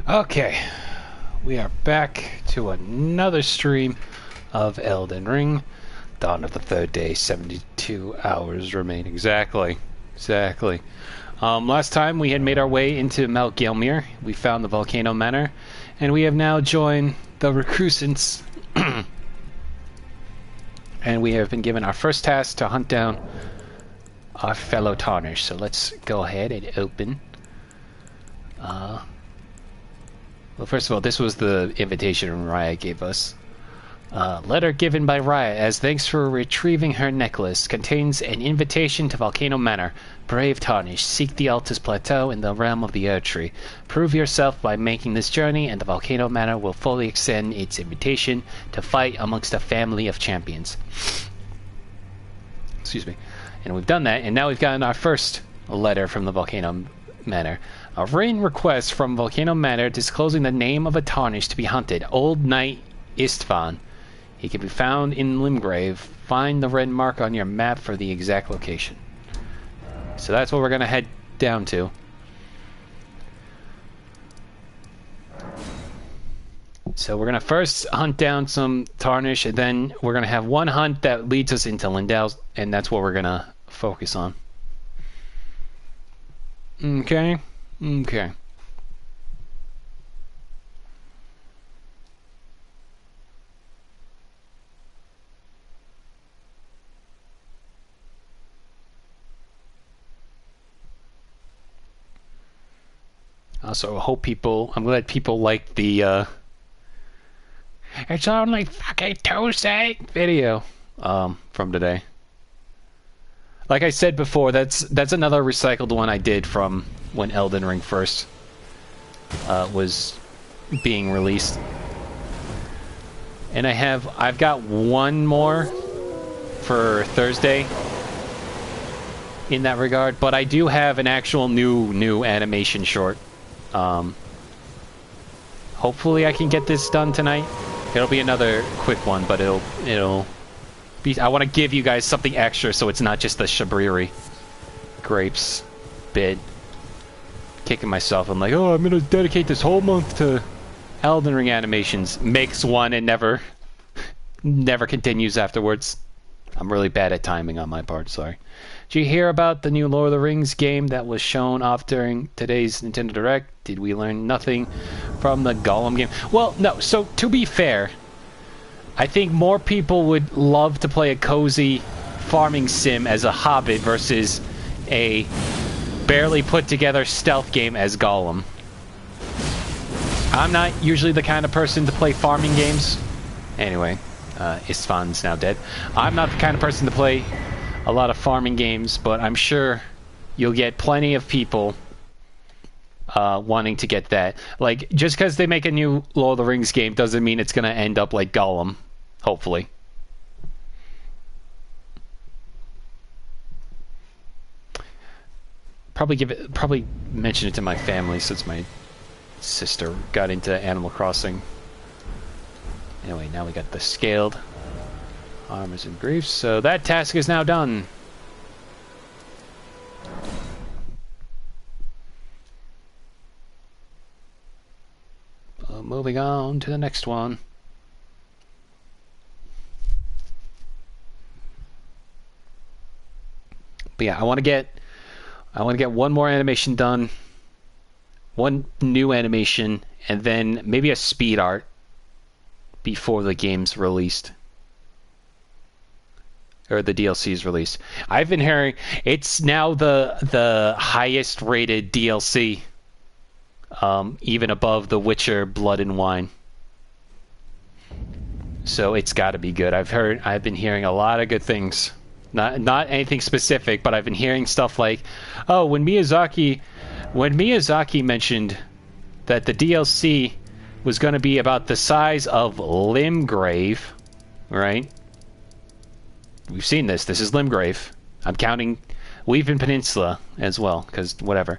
Okay, we are back to another stream of Elden Ring. Dawn of the third day, 72 hours remain. Exactly. Last time we had made our way into Mount Gelmir. We found the Volcano Manor, and we have now joined the recusants. And we have been given our first task to hunt down our fellow Tarnished. So let's go ahead and open. Well, first of all, this was the invitation Raya gave us. Letter given by Raya as thanks for retrieving her necklace. Contains an invitation to Volcano Manor. Brave Tarnished, seek the Altus Plateau in the realm of the Erdtree. Prove yourself by making this journey, and the Volcano Manor will fully extend its invitation to fight amongst a family of champions. Excuse me. And we've done that, and now we've gotten our first letter from the Volcano Manor. A written request from Volcano Manor disclosing the name of a Tarnished to be hunted. Old Knight Istvan. He can be found in Limgrave. Find the red mark on your map for the exact location. So that's what we're going to head down to. So we're going to first hunt down some Tarnished, and then we're going to have one hunt that leads us into Lindau, and that's what we're going to focus on. Okay. Also, I'm glad people like the, it's only fucking Tuesday video, from today. Like I said before, that's another recycled one I did from when Elden Ring first, was being released. And I've got one more for Thursday in that regard, but I do have an actual new animation short. Hopefully I can get this done tonight. It'll be another quick one, but it'll be, I want to give you guys something extra so it's not just the Shabriri grapes bit. Kicking myself. I'm like, oh, I'm gonna dedicate this whole month to Elden Ring animations. Makes one and never continues afterwards. I'm really bad at timing on my part, sorry. Did you hear about the new Lord of the Rings game that was shown off during today's Nintendo Direct? Did we learn nothing from the Gollum game? Well, no. So, to be fair, I think more people would love to play a cozy farming sim as a Hobbit versus a barely put together stealth game as Gollum. I'm not usually the kind of person to play farming games. Anyway, Istvan's now dead. I'm not the kind of person to play a lot of farming games, but I'm sure you'll get plenty of people wanting to get that. Like, just because they make a new Lord of the Rings game doesn't mean it's going to end up like Gollum. Hopefully. Probably mention it to my family since my sister got into Animal Crossing. Anyway, now we got the scaled armors and griefs, so that task is now done. Moving on to the next one. But yeah, I want to get one more animation done, one new animation, and then maybe a speed art before the game's released. Or the DLC is released. I've been hearing it's now the highest rated DLC, even above The Witcher Blood and Wine. So it's got to be good. I've been hearing a lot of good things. Not anything specific, but I've been hearing stuff like, oh, when Miyazaki mentioned that the DLC was going to be about the size of Limgrave, right? We've seen this. This is Limgrave. I'm counting Weaven Peninsula as well, because whatever.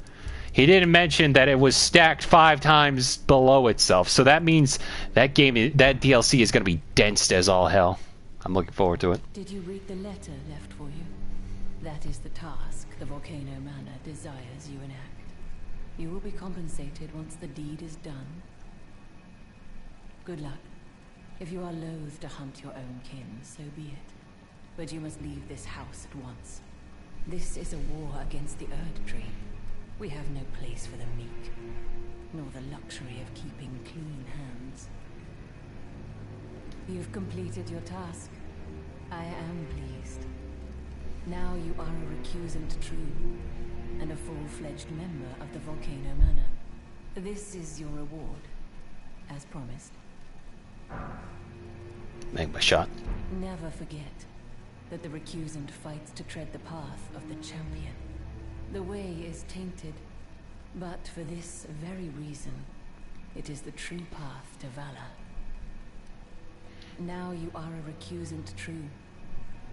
He didn't mention that it was stacked 5 times below itself, so that means that DLC is going to be dense as all hell. I'm looking forward to it. Did you read the letter left for you? That is the task the Volcano Manor desires you enact. You will be compensated once the deed is done. Good luck. If you are loath to hunt your own kin, so be it. But you must leave this house at once. This is a war against the Erdtree. We have no place for the meek, nor the luxury of keeping clean hands. You've completed your task. I am pleased. Now you are a recusant true, and a full-fledged member of the Volcano Manor. This is your reward, as promised. Make my shot. Never forget that the recusant fights to tread the path of the champion. The way is tainted, but for this very reason, it is the true path to valor. Now you are a recusant true,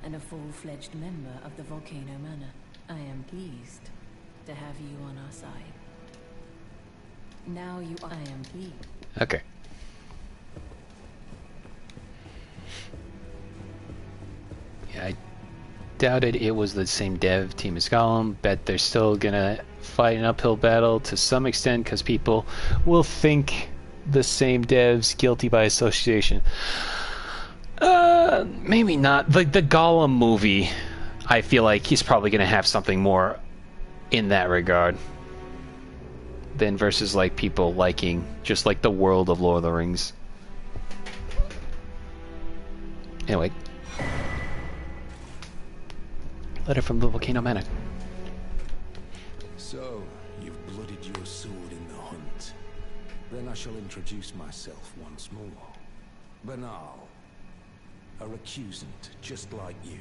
and a full-fledged member of the Volcano Manor. I am pleased to have you on our side. Now you I am pleased. Okay. Yeah, I doubted it was the same dev team as Gollum. Bet they're still gonna fight an uphill battle to some extent because people will think the same devs guilty by association. Maybe not. Like the Gollum movie, I feel like he's probably gonna have something more in that regard than versus like people liking just like the world of Lord of the Rings. Anyway. Letter from the Volcano Manor. So, you've blooded your sword in the hunt. Then I shall introduce myself once more. Banal. A recusant, just like you.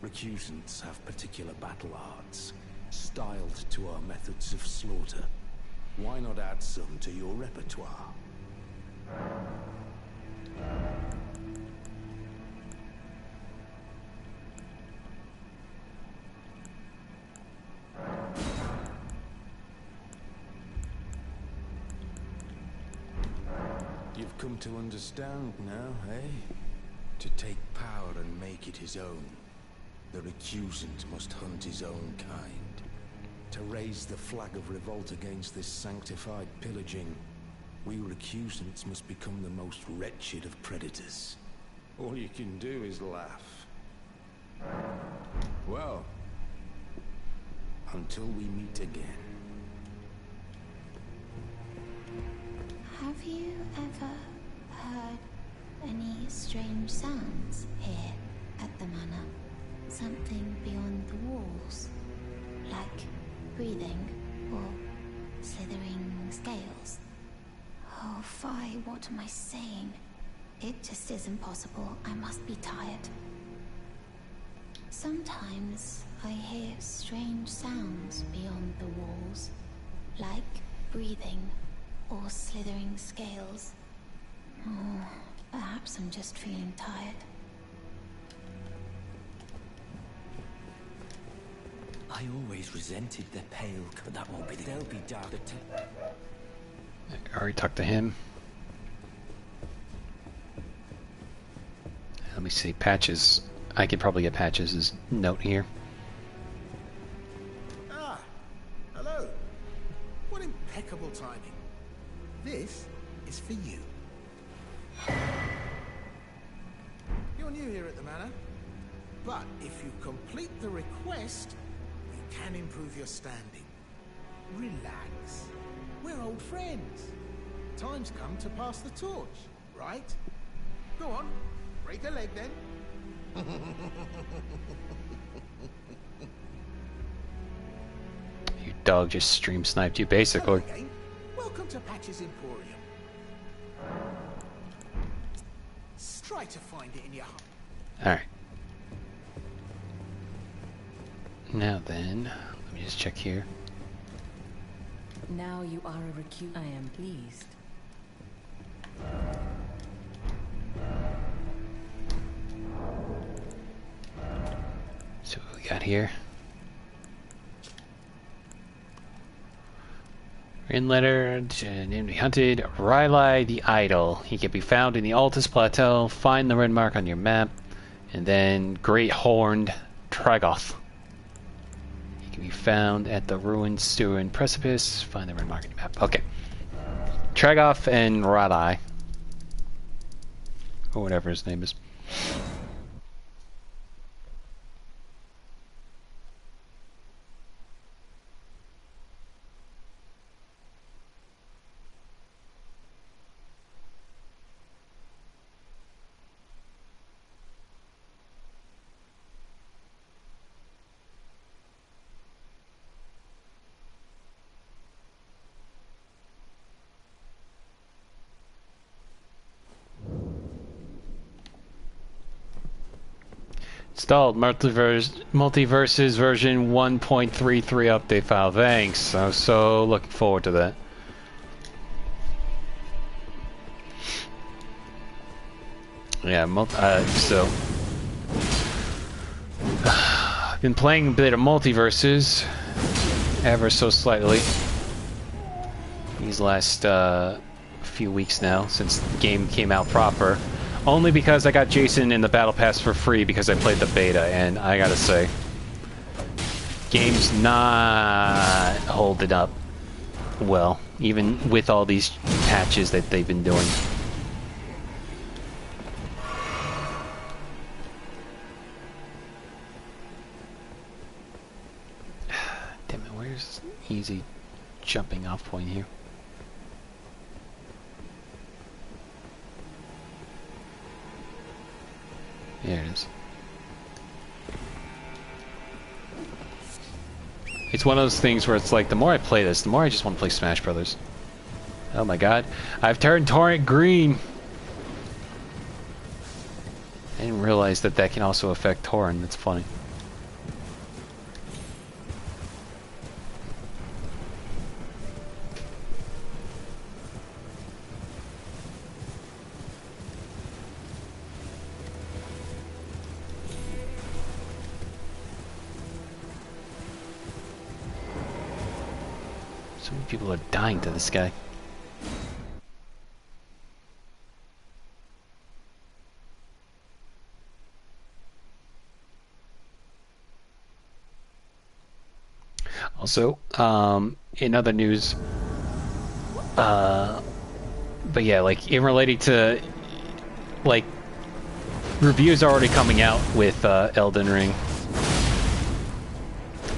Recusants have particular battle arts, styled to our methods of slaughter. Why not add some to your repertoire? You've come to understand now, eh? To take power and make it his own, the recusant must hunt his own kind. To raise the flag of revolt against this sanctified pillaging, we recusants must become the most wretched of predators. All you can do is laugh. Well, until we meet again. Have you ever heard any strange sounds here at the manor? Something beyond the walls? Like breathing or slithering scales? Oh, fie, what am I saying? It just isn't possible. I must be tired. Sometimes I hear strange sounds beyond the walls, like breathing or slithering scales. Oh, perhaps I'm just feeling tired. I always resented the pale, but that won't be the... They'll be dark. I already talked to him. Let me see. Patches. I could probably get Patches' note here. Ah, hello. What impeccable timing. This is for you. You're new here at the manor, but if you complete the request, you can improve your standing. Relax. We're old friends. Time's come to pass the torch, right? Go on, break a leg then. Your dog just stream sniped you, basically. Welcome to Patch's Emporium. Try to find it in your heart. Alright. Now then, let me just check here. Now you are a recusant. I am pleased. So what we got here. In letter, named to be hunted, Rylai the Idol. He can be found in the Altus Plateau. Find the red mark on your map. And then Great Horned Tragoth. He Can be found at the ruined sewer and precipice. Find the red market map. Okay. Tragoff and Radai. Or whatever his name is. Installed Multiverses version 1.33 update file. Thanks. I was so looking forward to that. Yeah, so I've been playing a bit of Multiverses ever so slightly these last few weeks now since the game came out proper. Only because I got Jason in the Battle Pass for free because I played the beta, and I gotta say, game's not holding up well, even with all these patches that they've been doing. Damn it, where's easy jumping off point here? There it is. It's one of those things where it's like, the more I play this, the more I just want to play Smash Brothers. Oh my god. I've turned Torrent green! I didn't realize that that can also affect Torrent. That's funny. So many people are dying to this guy. Also, in other news, but yeah, like in relating to, like, reviews are already coming out with Elden Ring,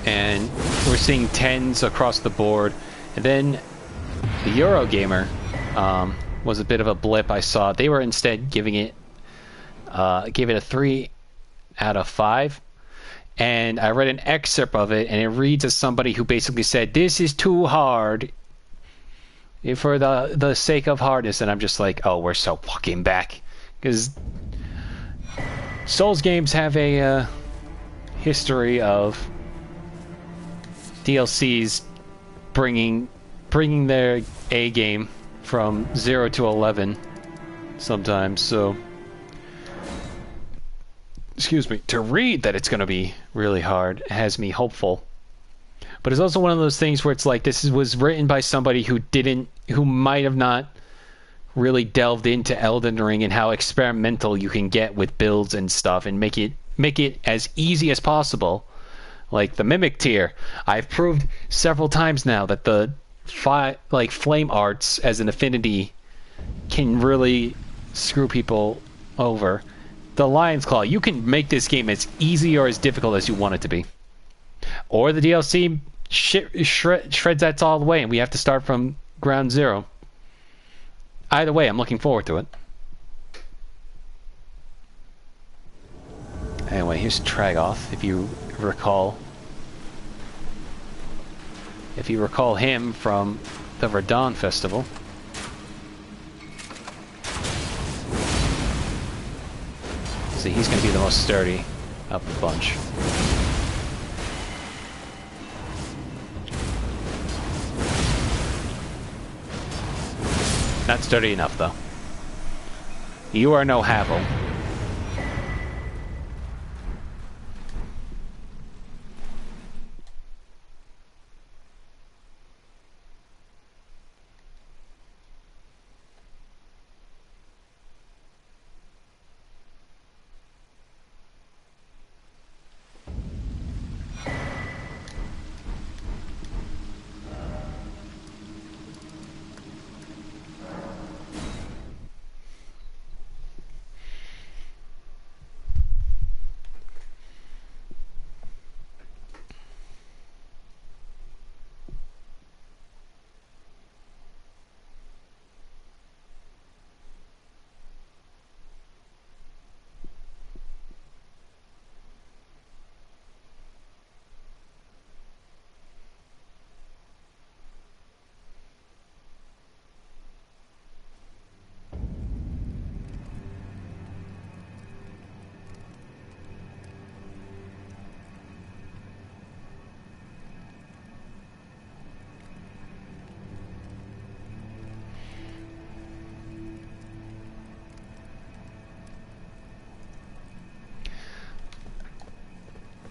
and we're seeing 10s across the board. And then the Eurogamer was a bit of a blip. I saw they were instead giving it gave it a 3 out of 5. And I read an excerpt of it, and it reads as somebody who basically said, "This is too hard for the sake of hardness." And I'm just like, oh, we're so fucking back, because Souls games have a history of DLCs bringing their A game from 0 to 11 sometimes. So, excuse me, to read that it's going to be really hard has me hopeful. But it's also one of those things where it's like, this was written by somebody who might have not really delved into Elden Ring and how experimental you can get with builds and stuff, and make it as easy as possible. Like the Mimic tier, I've proved several times now that the flame arts as an affinity can really screw people over. The Lion's Claw, you can make this game as easy or as difficult as you want it to be. Or the DLC shreds that all the way, and we have to start from ground zero. Either way, I'm looking forward to it. Anyway, here's Tragoff, if you recall. If you recall him from the Verdun Festival. See, he's going to be the most sturdy of the bunch. Not sturdy enough, though. You are no Havel.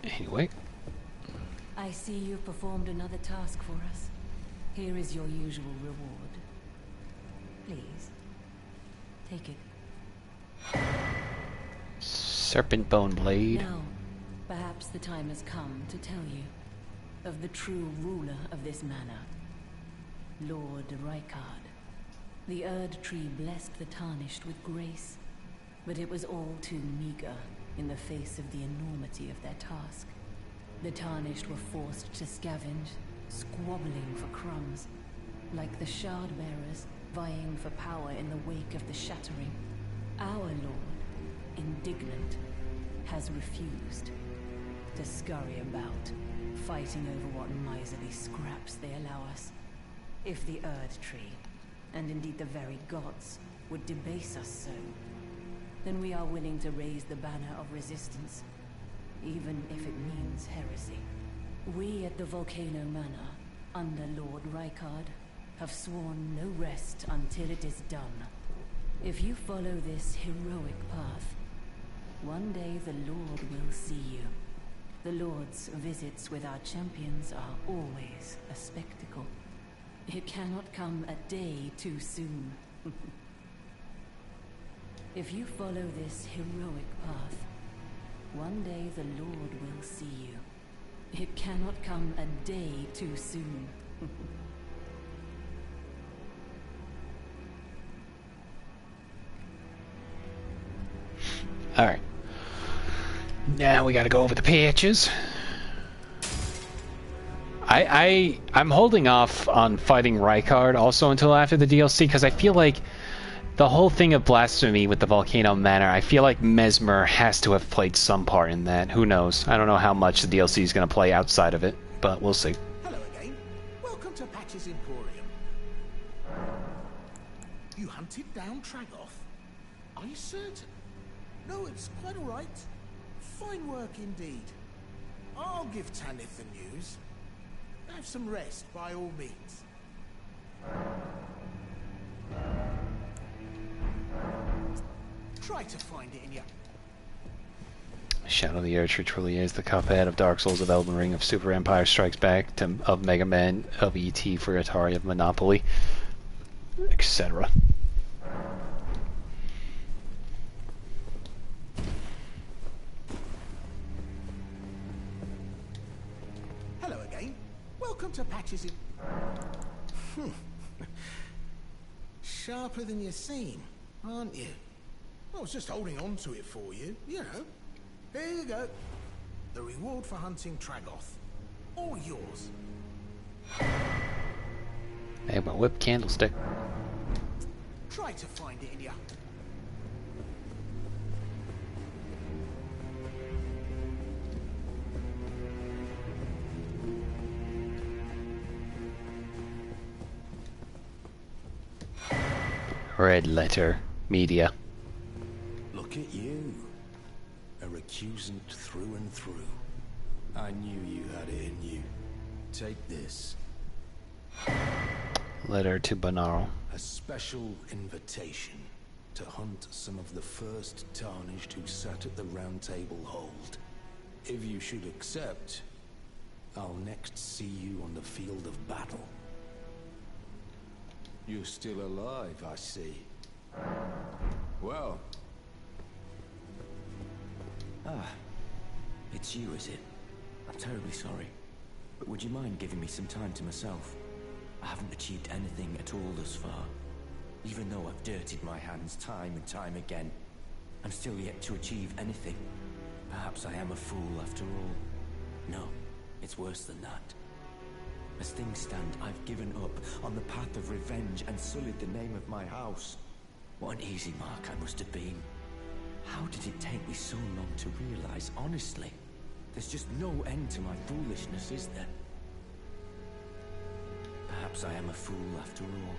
Anyway. I see you've performed another task for us. Here is your usual reward. Please, take it. Serpent bone blade. Now, perhaps the time has come to tell you of the true ruler of this manor, Lord Rykard. The Erdtree blessed the Tarnished with grace, but it was all too meager in the face of the enormity of their task. The Tarnished were forced to scavenge, squabbling for crumbs, like the Shard Bearers vying for power in the wake of the Shattering. Our Lord, indignant, has refused to scurry about, fighting over what miserly scraps they allow us. If the Erdtree, and indeed the very gods, would debase us so, then we are willing to raise the banner of resistance, even if it means heresy. We at the Volcano Manor, under Lord Rykard, have sworn no rest until it is done. If you follow this heroic path, one day the Lord will see you. The Lord's visits with our champions are always a spectacle. It cannot come a day too soon. If you follow this heroic path, one day the Lord will see you. It cannot come a day too soon. Alright. Now we gotta go over the patches. I'm holding off on fighting Rykard also until after the DLC, because I feel like the whole thing of blasphemy with the Volcano Manor, I feel like Mesmer has to have played some part in that. Who knows? I don't know how much the DLC is going to play outside of it, but we'll see. Hello again. Welcome to Patch's Emporium. You hunted down Tragoth? Are you certain? No, it's quite all right. Fine work indeed. I'll give Tanith the news. Have some rest, by all means. Try to find it in your... Shadow of the Erdtree truly is the cuphead of Dark Souls, of Elden Ring, of Super Empire Strikes Back, of Mega Man, of E.T. for Atari, of Monopoly, etc. Hello again. Welcome to Patch's in... Sharper than you seem, aren't you? I was just holding on to it for you, you know. Here you go. The reward for hunting Tragoth. All yours. I have my whip candlestick. Try to find it in your... Red letter media. Look at you. A recusant through and through. I knew you had it in you. Take this. Letter to Banarl. A special invitation to hunt some of the first Tarnished who sat at the Round Table hold. If you should accept, I'll next see you on the field of battle. You're still alive, I see. Well. Ah, it's you, is it? I'm terribly sorry. But would you mind giving me some time to myself? I haven't achieved anything at all thus far. Even though I've dirtied my hands time and time again, I'm still yet to achieve anything. Perhaps I am a fool after all. No, it's worse than that. As things stand, I've given up on the path of revenge and sullied the name of my house. What an easy mark I must have been. How did it take me so long to realize, honestly? There's just no end to my foolishness, is there? Perhaps I am a fool after all.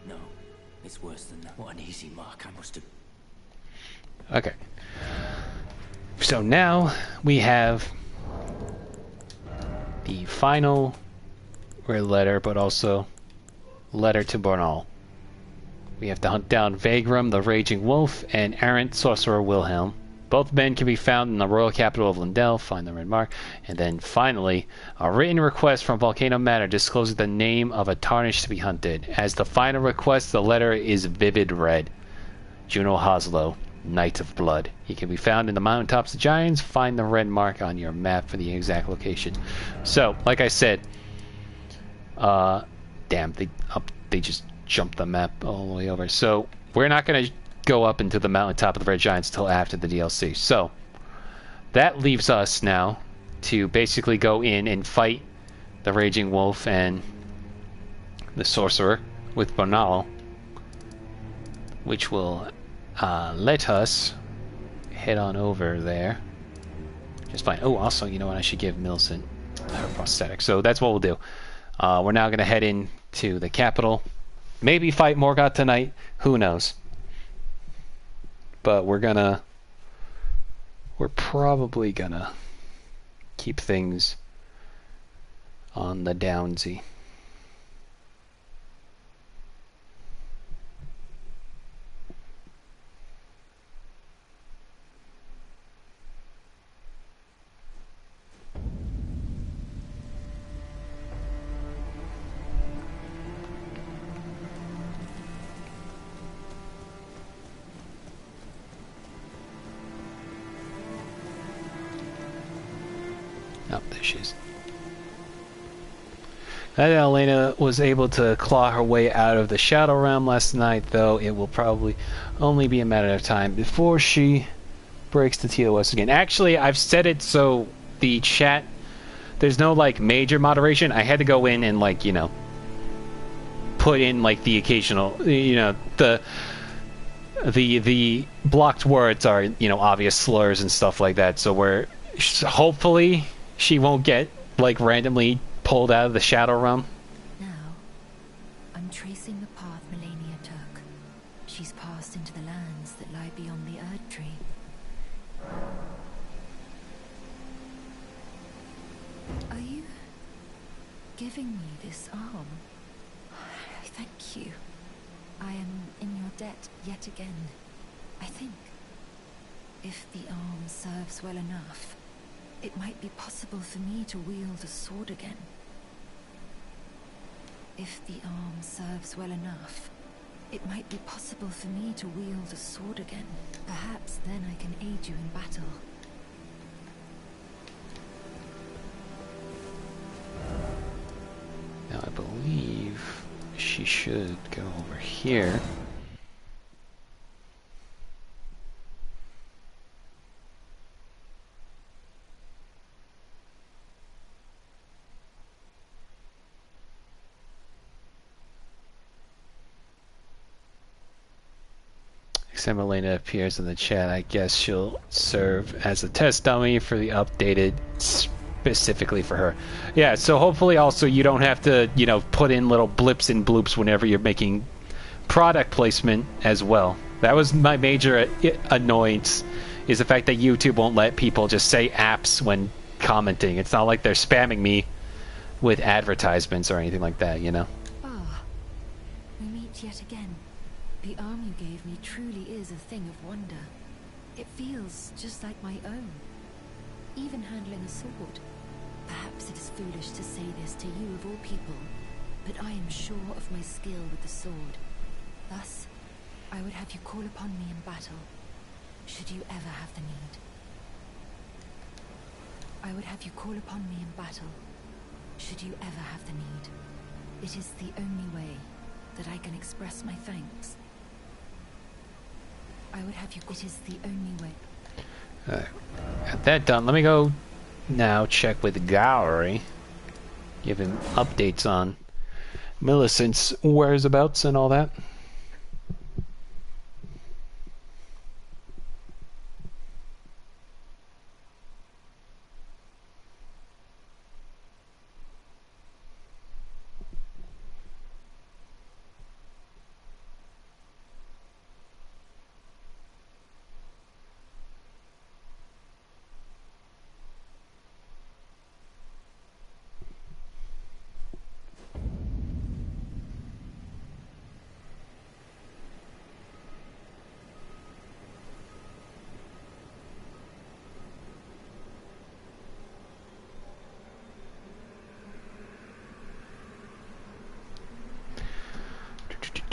No, it's worse than that. What an easy mark I must have... Okay. So now we have the final red letter, but also letter to Banarl. We have to hunt down Vagrum, the Raging Wolf, and errant sorcerer Wilhelm. Both men can be found in the royal capital of Lindell. Find the red mark. And then finally, a written request from Volcano Manor discloses the name of a Tarnished to be hunted. As the final request, the letter is vivid red. Juno Hoslow, Knight of Blood. He can be found in the mountaintops of Giants. Find the red mark on your map for the exact location. So, like I said, damn, they just jumped the map all the way over. So, we're not going to go up into the mountaintop of the Red Giants until after the DLC. So, that leaves us now to basically go in and fight the Raging Wolf and the Sorcerer with Bonalo, which will let us head on over there. Just fine. Oh, also, you know what? I should give Millicent her prosthetic. So that's what we'll do. We're now going to head into the capital. Maybe fight Morgoth tonight. Who knows? But we're probably gonna keep things on the downsy. Oh, there she is. That Elena was able to claw her way out of the Shadow Realm last night, though it will probably only be a matter of time before she breaks the TOS again. Actually, I've set it so the chat, there's no, like, major moderation. I had to go in and, like, you know, put in, like, the occasional, you know, the blocked words are, you know, obvious slurs and stuff like that, so we're hopefully she won't get, like, randomly pulled out of the Shadow Realm. Now, I'm tracing the path Melania took. She's passed into the lands that lie beyond the Erdtree. Are you giving me this arm? Thank you. I am in your debt yet again, I think. If the arm serves well enough, it might be possible for me to wield a sword again. If the arm serves well enough, it might be possible for me to wield a sword again. Perhaps then I can aid you in battle. Now I believe she should go over here. Elena appears in the chat. I guess she'll serve as a test dummy for the updated specifically for her. Yeah, so hopefully also you don't have to, you know, put in little blips and bloops whenever you're making product placement as well. That was my major annoyance, is the fact that YouTube won't let people just say apps when commenting. It's not like they're spamming me with advertisements or anything like that, you know? Ah, we meet yet again. The arm you gave me truly is a thing of wonder. It feels just like my own. Even handling a sword. Perhaps it is foolish to say this to you of all people, but I am sure of my skill with the sword. Thus, I would have you call upon me in battle, should you ever have the need. I would have you call upon me in battle, should you ever have the need. It is the only way that I can express my thanks. I would have you. It is the only way. Got that done. Let me go now check with Gowry. Give him updates on Millicent's whereabouts and all that.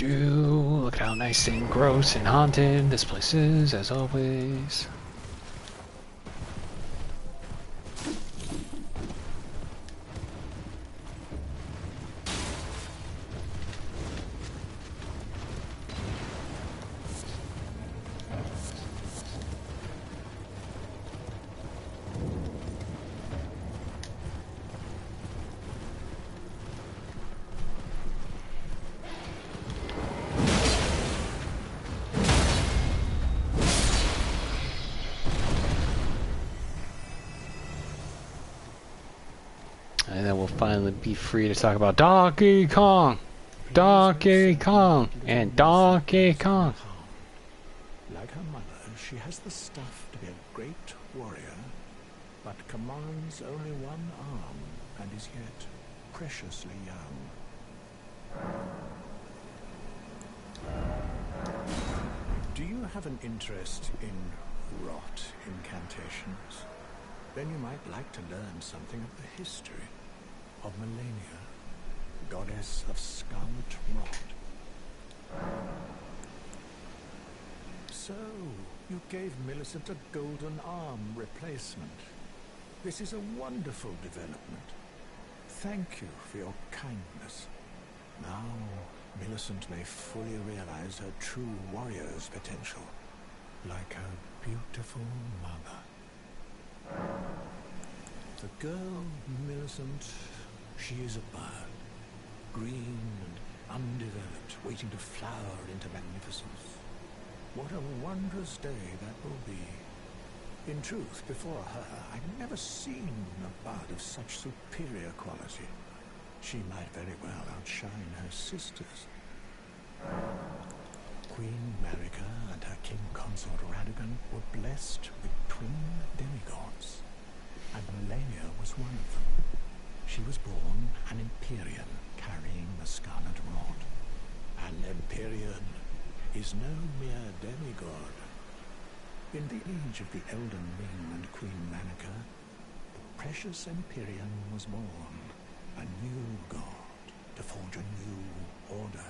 Look at how nice and gross and haunted this place is, as always. And then we'll finally be free to talk about Donkey Kong! Donkey Kong! And Donkey Kong! Like her mother, she has the stuff to be a great warrior, but commands only one arm and is yet preciously young. Do you have an interest in rot incantations? Then you might like to learn something of the history of Melania, goddess of scarlet rot. So, you gave Millicent a golden arm replacement. This is a wonderful development. Thank you for your kindness. Now, Millicent may fully realize her true warrior's potential, like her beautiful mother. The girl, Millicent, she is a bird, green and undeveloped, waiting to flower into magnificence. What a wondrous day that will be. In truth, before her, I'd never seen a bard of such superior quality. She might very well outshine her sisters. Queen Marika and her king consort Radagon were blessed with twin demigods, and Melania was one of them. She was born an Empyrean, carrying the scarlet rod. An Empyrean is no mere demigod. In the age of the Elden Ring and Queen Marika, the precious Empyrean was born, a new god, to forge a new order.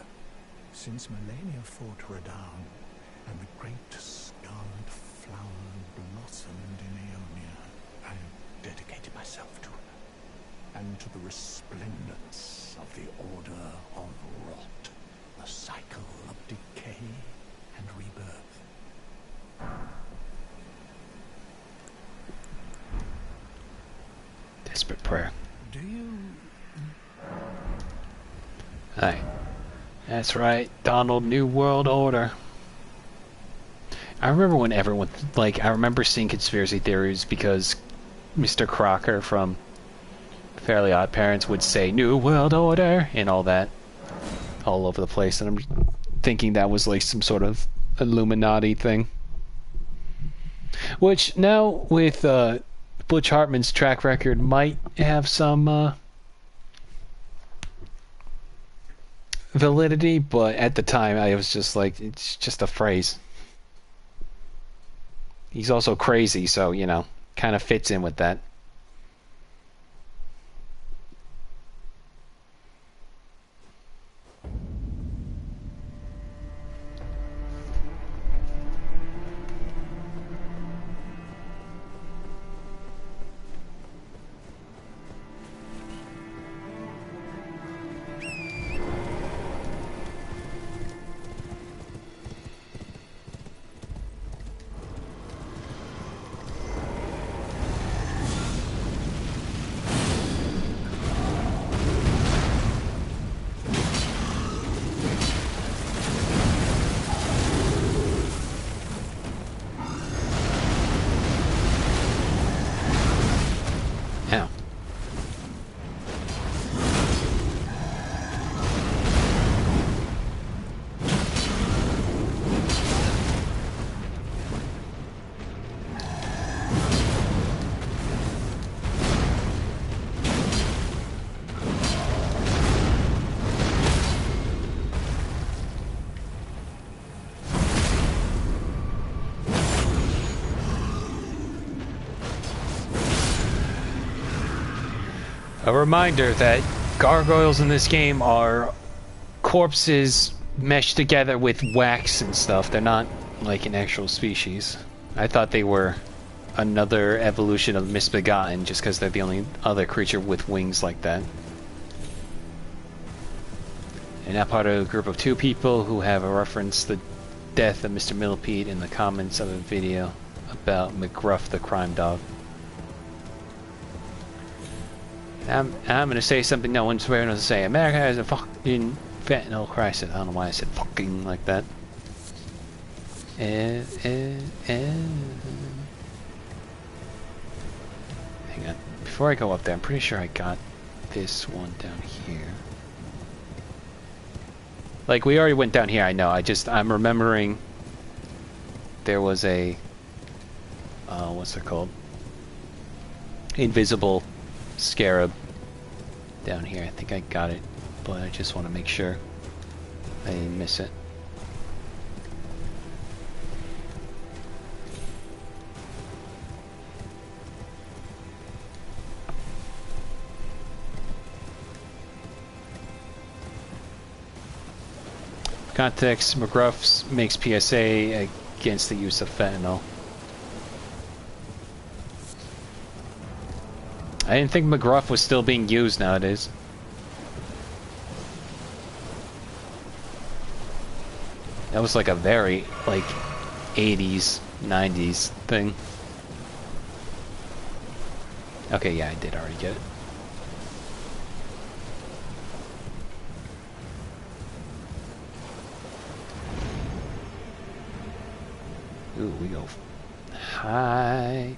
Since Melania fought Radahn, and the great scarlet flower blossomed in Aeonia, I dedicated myself to her, and to the resplendence of the Order of Rot, the cycle of decay and rebirth. Desperate prayer. Do you... Hi. That's right, Donald, New World Order. I remember when everyone, I remember seeing conspiracy theories because Mr. Crocker from Fairly Odd Parents would say New World Order and all that all over the place, and I'm thinking that was like some sort of Illuminati thing. Which now with Butch Hartman's track record might have some validity, but at the time I was just like, it's just a phrase. He's also crazy, so, you know, kind of fits in with that. A reminder that gargoyles in this game are corpses meshed together with wax and stuff. They're not like an actual species. I thought they were another evolution of Misbegotten just because they're the only other creature with wings like that. And now part of a group of 2 people who have referenced the death of Mr. Millipede in the comments of a video about McGruff the crime dog. I'm gonna say something no one's swearing to say. America has a fucking fentanyl crisis. I don't know why I said fucking like that. Hang on. Before I go up there, I'm pretty sure I got this one down here. Like, we already went down here, I know. I'm remembering there was a... what's it called? Invisible scarab down here. I think I got it, but I just want to make sure I didn't miss it. Context, McGruff makes PSA against the use of fentanyl. I didn't think McGruff was still being used nowadays. That was like a very, like, 80s, 90s thing. Okay, yeah, I did already get it. Ooh, we go high.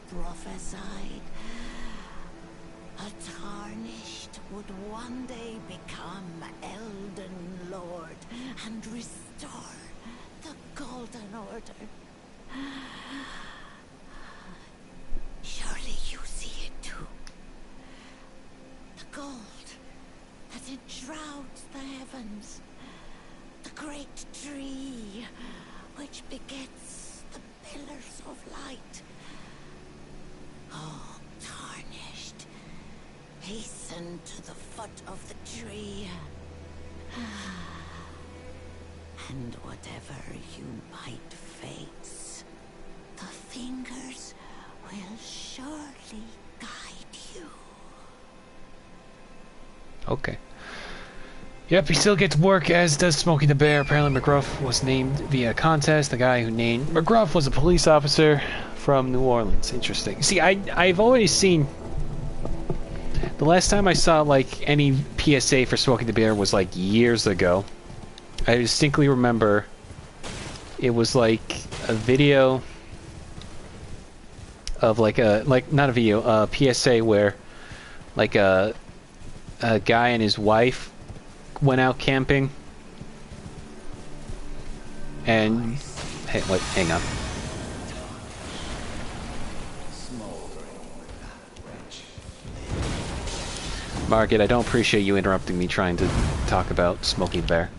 prophesied, a Tarnished would one day become Elden Lord and restore the Golden Order. Surely you see it too. The gold that enshrouds the heavens, the great tree which begets the pillars of light. Oh, Tarnished, hasten to the foot of the tree. And whatever you might face, the fingers will surely guide you. Okay. Yep, he still gets work, as does Smokey the Bear. Apparently McGruff was named via contest. The guy who named McGruff was a police officer from New Orleans. Interesting. See, I've always seen... The last time I saw, like, any PSA for Smokey the Bear was, like, years ago. I distinctly remember it was, like, a video of, like, not a video, a PSA where, like, a guy and his wife went out camping, and hey, wait, hang on. Margaret, I don't appreciate you interrupting me trying to talk about Smokey the Bear.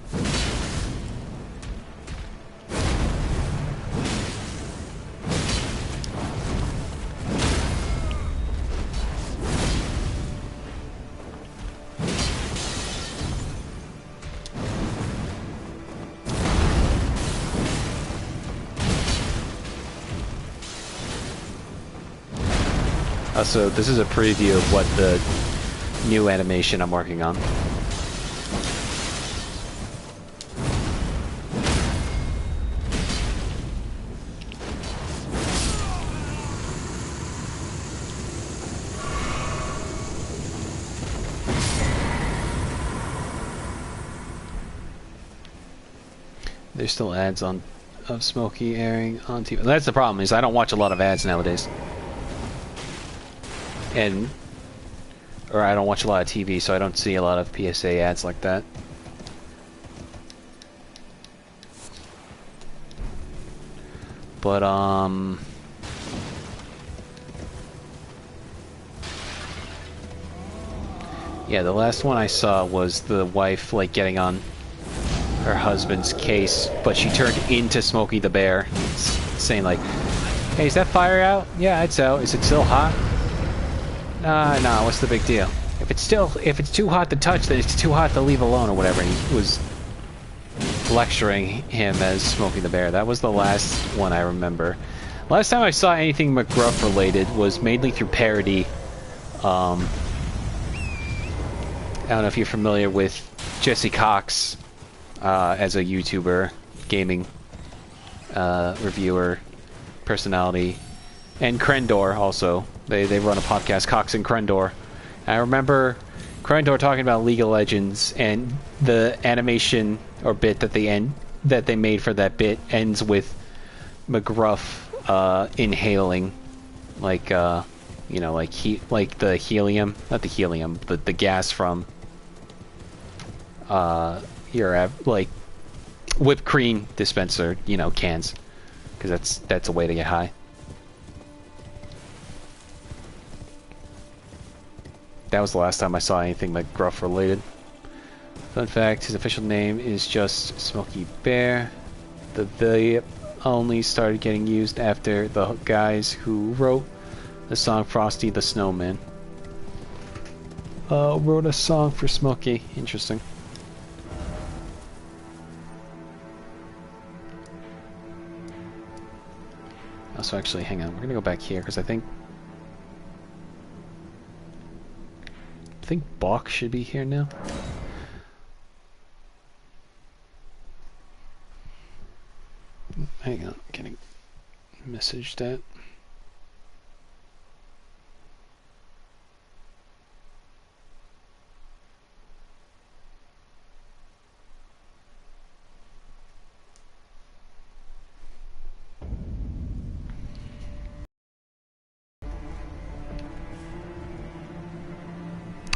So this is a preview of what the new animation I'm working on. There's still ads on of Smokey airing on TV. That's the problem, is I don't watch a lot of ads nowadays. Or I don't watch a lot of TV, so I don't see a lot of PSA ads like that. But, yeah, the last one I saw was the wife, like, getting on her husband's case, but she turned into Smokey the Bear, saying, like, hey, is that fire out? Yeah, it's out. Is it still hot? Nah, what's the big deal? If it's too hot to touch, then it's too hot to leave alone, or whatever. And he was lecturing him as Smokey the Bear. That was the last one I remember. Last time I saw anything McGruff related was mainly through parody. I don't know if you're familiar with Jesse Cox as a YouTuber, gaming reviewer, personality, and Krendor also. They run a podcast, Cox and Krendor. I remember Krendor talking about League of Legends, and the animation or bit that they made for that bit ends with McGruff inhaling, like you know, like the helium, not the helium, but the gas from your like whipped cream dispenser, you know, cans, because that's a way to get high. That was the last time I saw anything McGruff related. Fun fact, his official name is just Smokey Bear. The only started getting used after the guys who wrote the song Frosty the Snowman wrote a song for Smokey. Interesting. Also, actually, hang on. We're gonna go back here because I think Bach should be here now. Hang on, getting messaged that.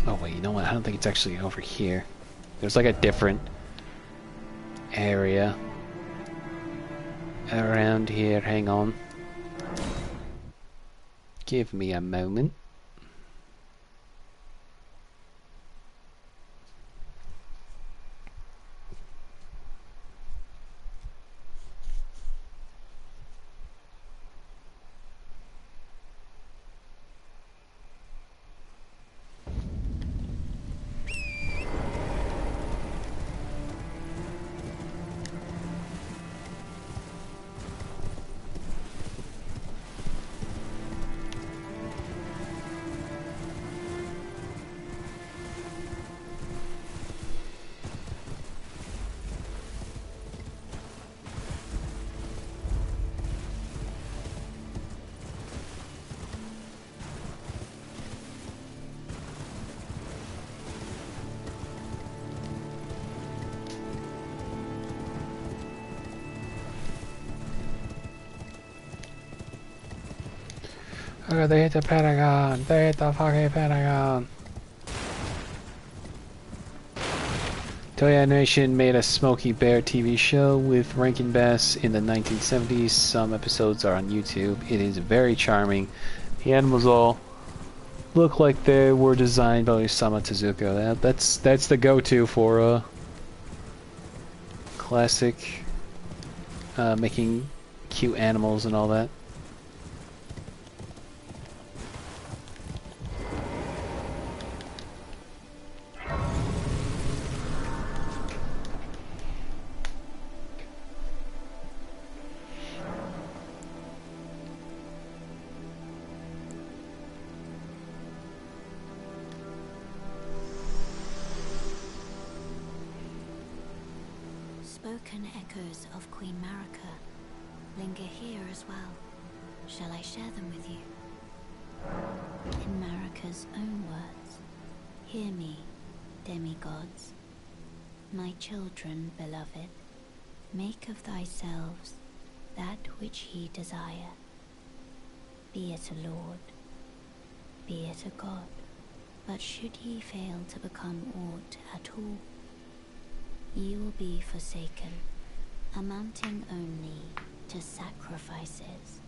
Oh wait, you know what? I don't think it's actually over here. There's like a different area around here. Hang on. Give me a moment. Oh, they hit the Pentagon! They hit the fucking Pentagon! Toei Animation made a Smokey Bear TV show with Rankin Bass in the 1970s. Some episodes are on YouTube. It is very charming. The animals all look like they were designed by Osamu Tezuka. That's the go-to for classic making cute animals and all that. Spoken echoes of Queen Marika linger here as well. Shall I share them with you? In Marika's own words, hear me, demigods. My children, beloved, make of thyselves that which he desire. Be it a lord, be it a god, but should ye fail to become aught at all, ye will be forsaken, amounting only to sacrifices.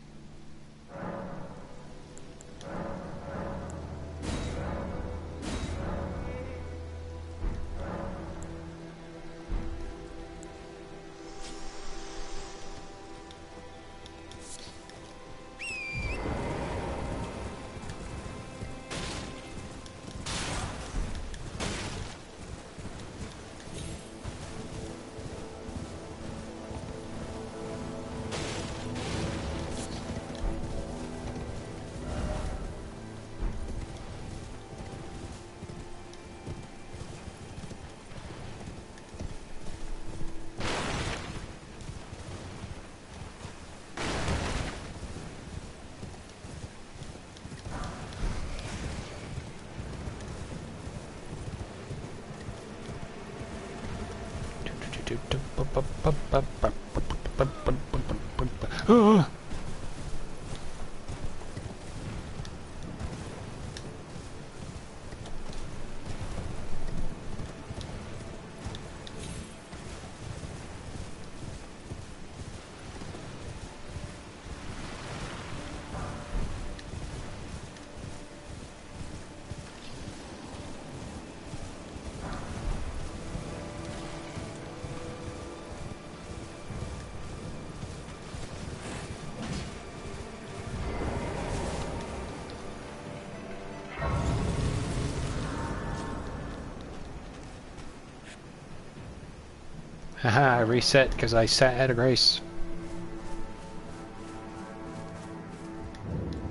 Haha, I reset because I sat at a grace.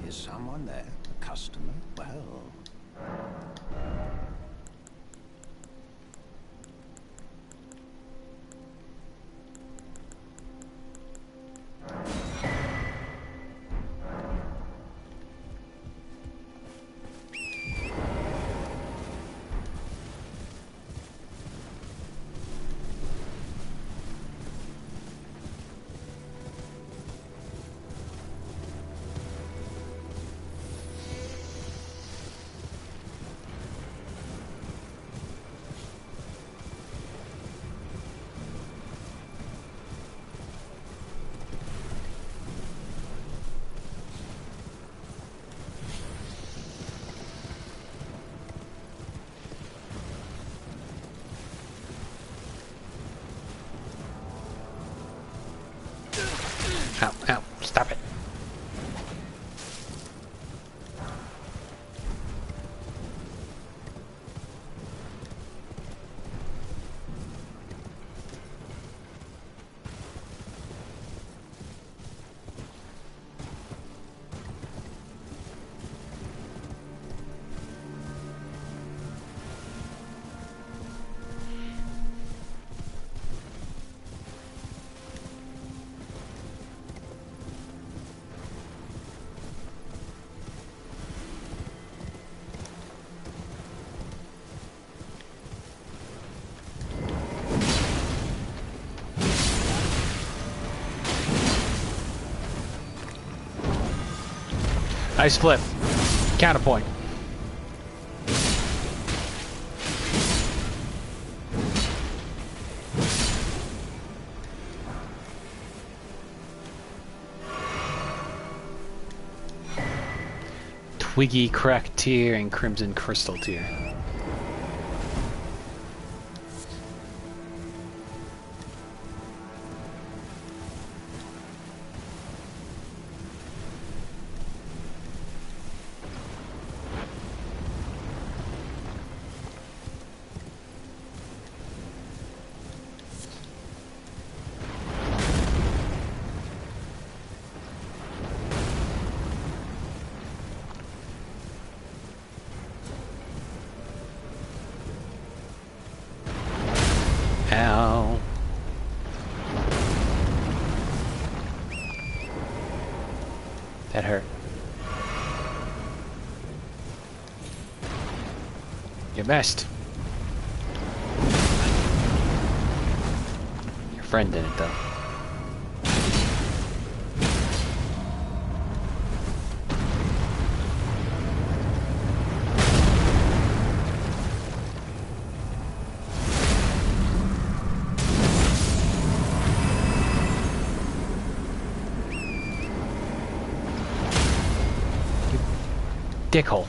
Is someone there? A customer? Well... Ow, ow, stop it. Nice flip. Counterpoint. Twiggy Crack Tier and Crimson Crystal Tier. Ow. That hurt. You missed. Your friend didn't, though. dickhole.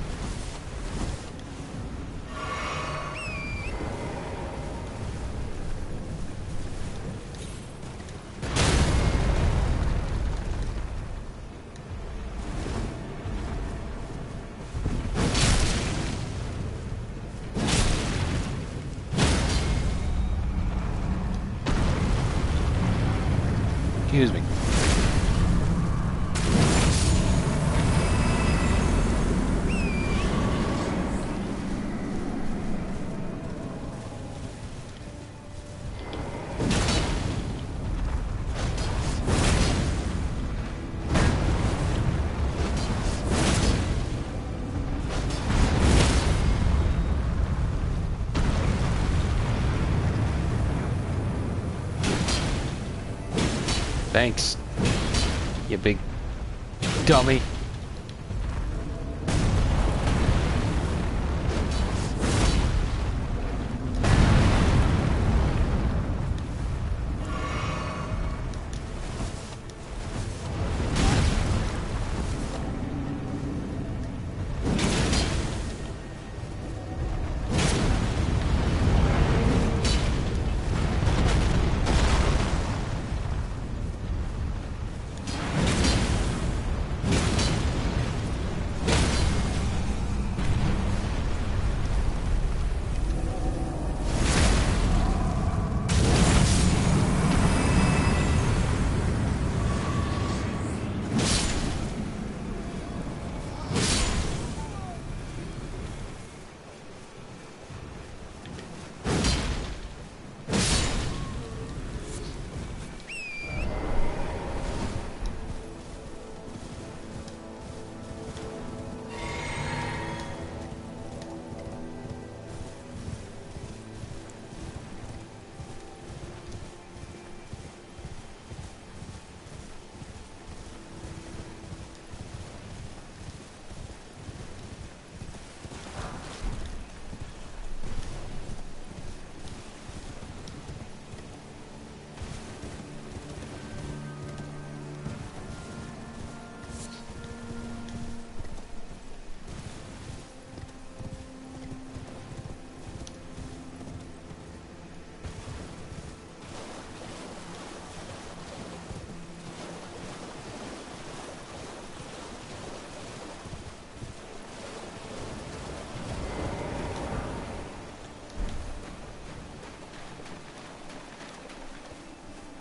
Excuse me. Thanks, you big dummy.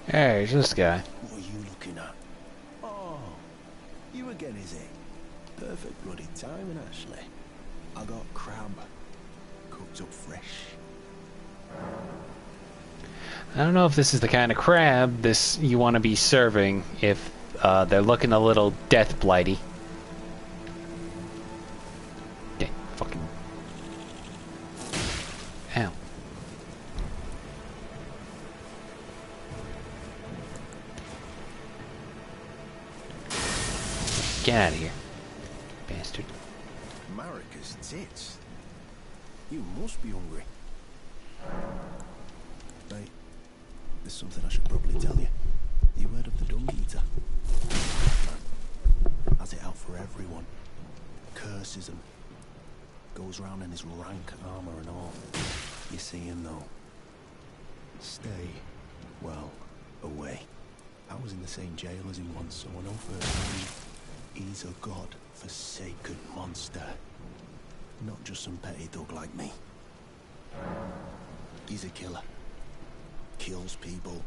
Hey, it's this guy. What are you looking at? Oh, you again, is it? Perfect bloody timing, actually. I got crab, cooked up fresh. I don't know if this is the kind of crab you want to be serving if they're looking a little death blighty. Okay, fucking. Ow. Get out of here, bastard. Marika's tits. You must be hungry. Mate, there's something I should probably tell you. You heard of the Dung Eater? Has it out for everyone. Curses him. Goes round in his rank armour and all. You see him though. Stay, well, away. I was in the same jail as him once, so I know firsthand. He's a god-forsaken monster. Not just some petty thug like me. He's a killer. Kills people.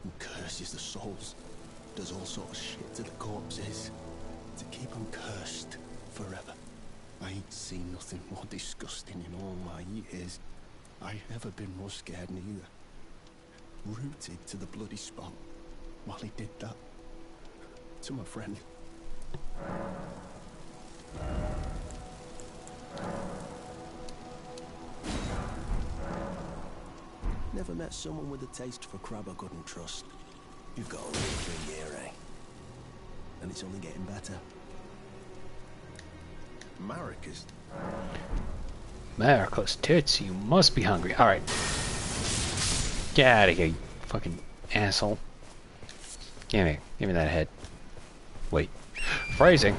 And curses the souls. Does all sort of shit to the corpses. To keep them cursed forever. I ain't seen nothing more disgusting in all my years. I ain't never been more scared neither. Rooted to the bloody spot while he did that. To my friend. Never met someone with a taste for crab I couldn't trust. You've got a little thing here, eh? And it's only getting better. Marika's tits, you must be hungry. Alright. Get out of here, you fucking asshole. Give me that head. Wait. Phrasing.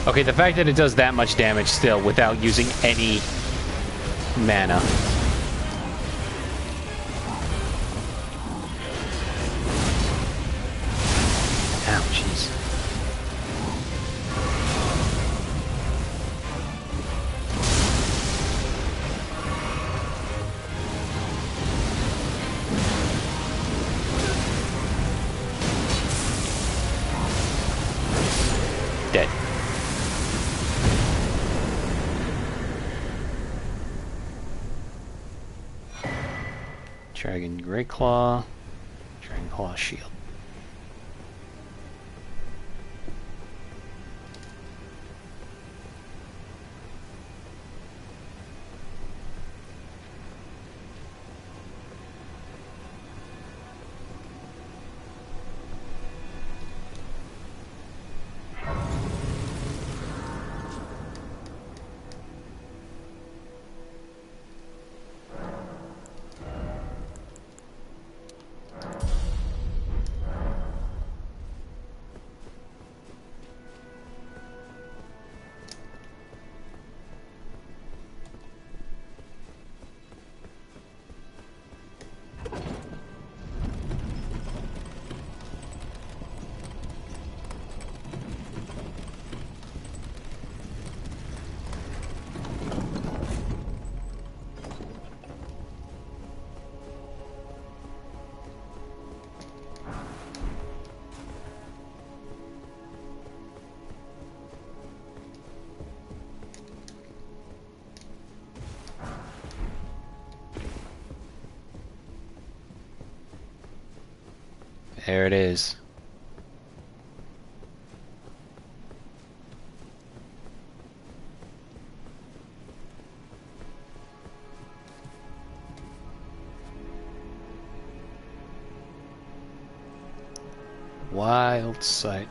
Okay, the fact that it does that much damage still without using any mana. Ow, jeez. Dead. Dragon Great Claw, Dragon Claw Shield. There it is. Wild sight.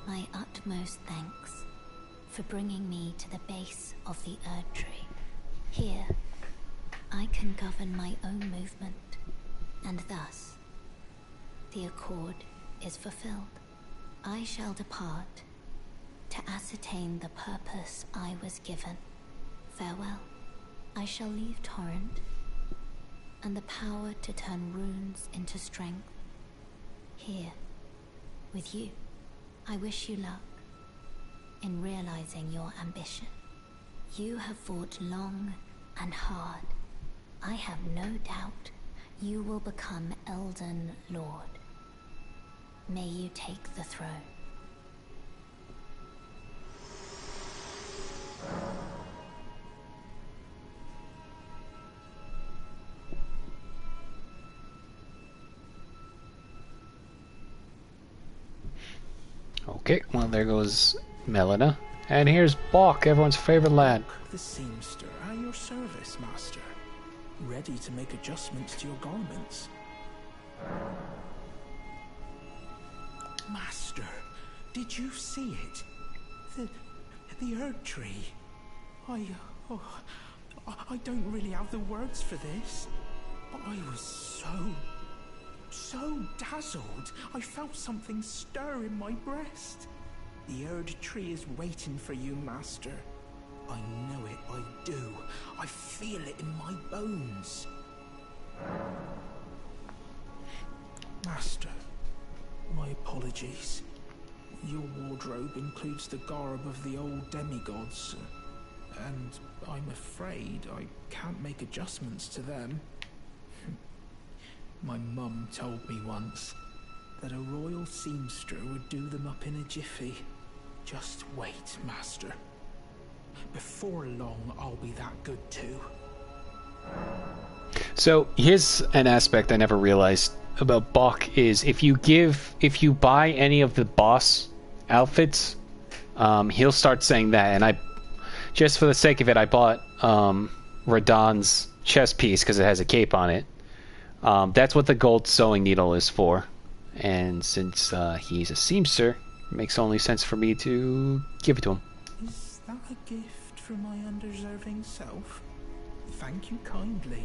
My utmost thanks for bringing me to the base of the Erdtree. Here, I can govern my own movement, and thus, the accord is fulfilled. I shall depart to ascertain the purpose I was given. Farewell. I shall leave Torrent, and the power to turn runes into strength. Here, with you. I wish you luck in realizing your ambition. You have fought long and hard. I have no doubt you will become Elden Lord. May you take the throne. Okay, well there goes Melina. And here's Bok, everyone's favorite lad. The seamster at your service, master. Ready to make adjustments to your garments. Master, did you see it? The Erdtree. I don't really have the words for this, but I was so dazzled. I felt something stir in my breast. The Erdtree is waiting for you, master. I know it, I do. I feel it in my bones. Master, my apologies. Your wardrobe includes the garb of the old demigods, and I'm afraid I can't make adjustments to them. My mum told me once that a royal seamster would do them up in a jiffy. Just wait, master. Before long, I'll be that good too. So here's an aspect I never realized about Bok is if you buy any of the boss outfits, he'll start saying that. And I, just for the sake of it, I bought Radahn's chest piece because it has a cape on it. That's what the gold sewing needle is for. And since he's a seamster, it makes only sense for me to give it to him. Is that a gift from my undeserving self? Thank you kindly.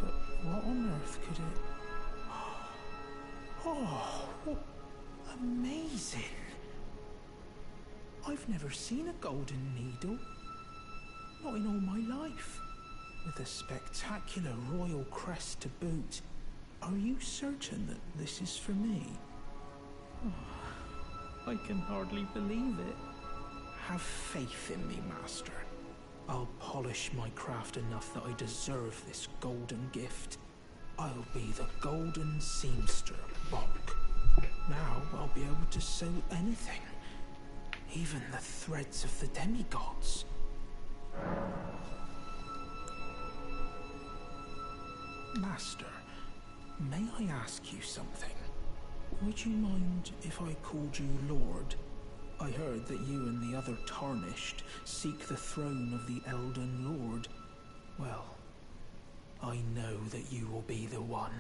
But what on earth could it... Oh, what amazing! I've never seen a golden needle. Not in all my life. With a spectacular royal crest to boot. Are you certain that this is for me? Oh, I can hardly believe it. Have faith in me, Master. I'll polish my craft enough that I deserve this golden gift. I'll be the golden seamster, Bok. Now I'll be able to sew anything. Even the threads of the demigods. Master, may I ask you something? Would you mind if I called you Lord? I heard that you and the other Tarnished seek the throne of the Elden Lord. Well, I know that you will be the one,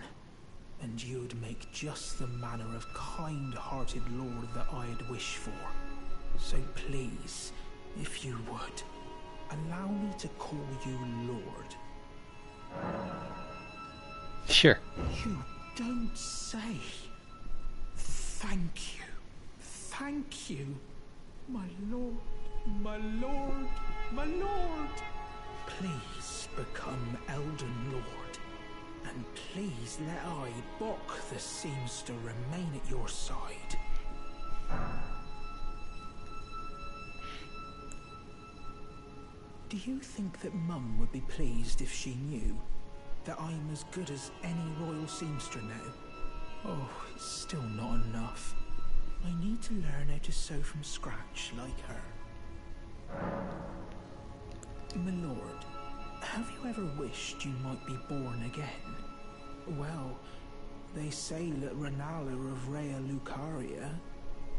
and you'd make just the manner of kind-hearted Lord that I'd wish for. So please, if you would, allow me to call you Lord. Sure. You don't say. Thank you. Thank you. My lord, my lord, my lord. Please become Elden Lord. And please let I, Bok the Seamster, remain at your side. Do you think that Mum would be pleased if she knew that I'm as good as any royal seamster now? Oh, it's still not enough. I need to learn how to sew from scratch like her. My lord, have you ever wished you might be born again? Well, they say that Renala of Rea Lucaria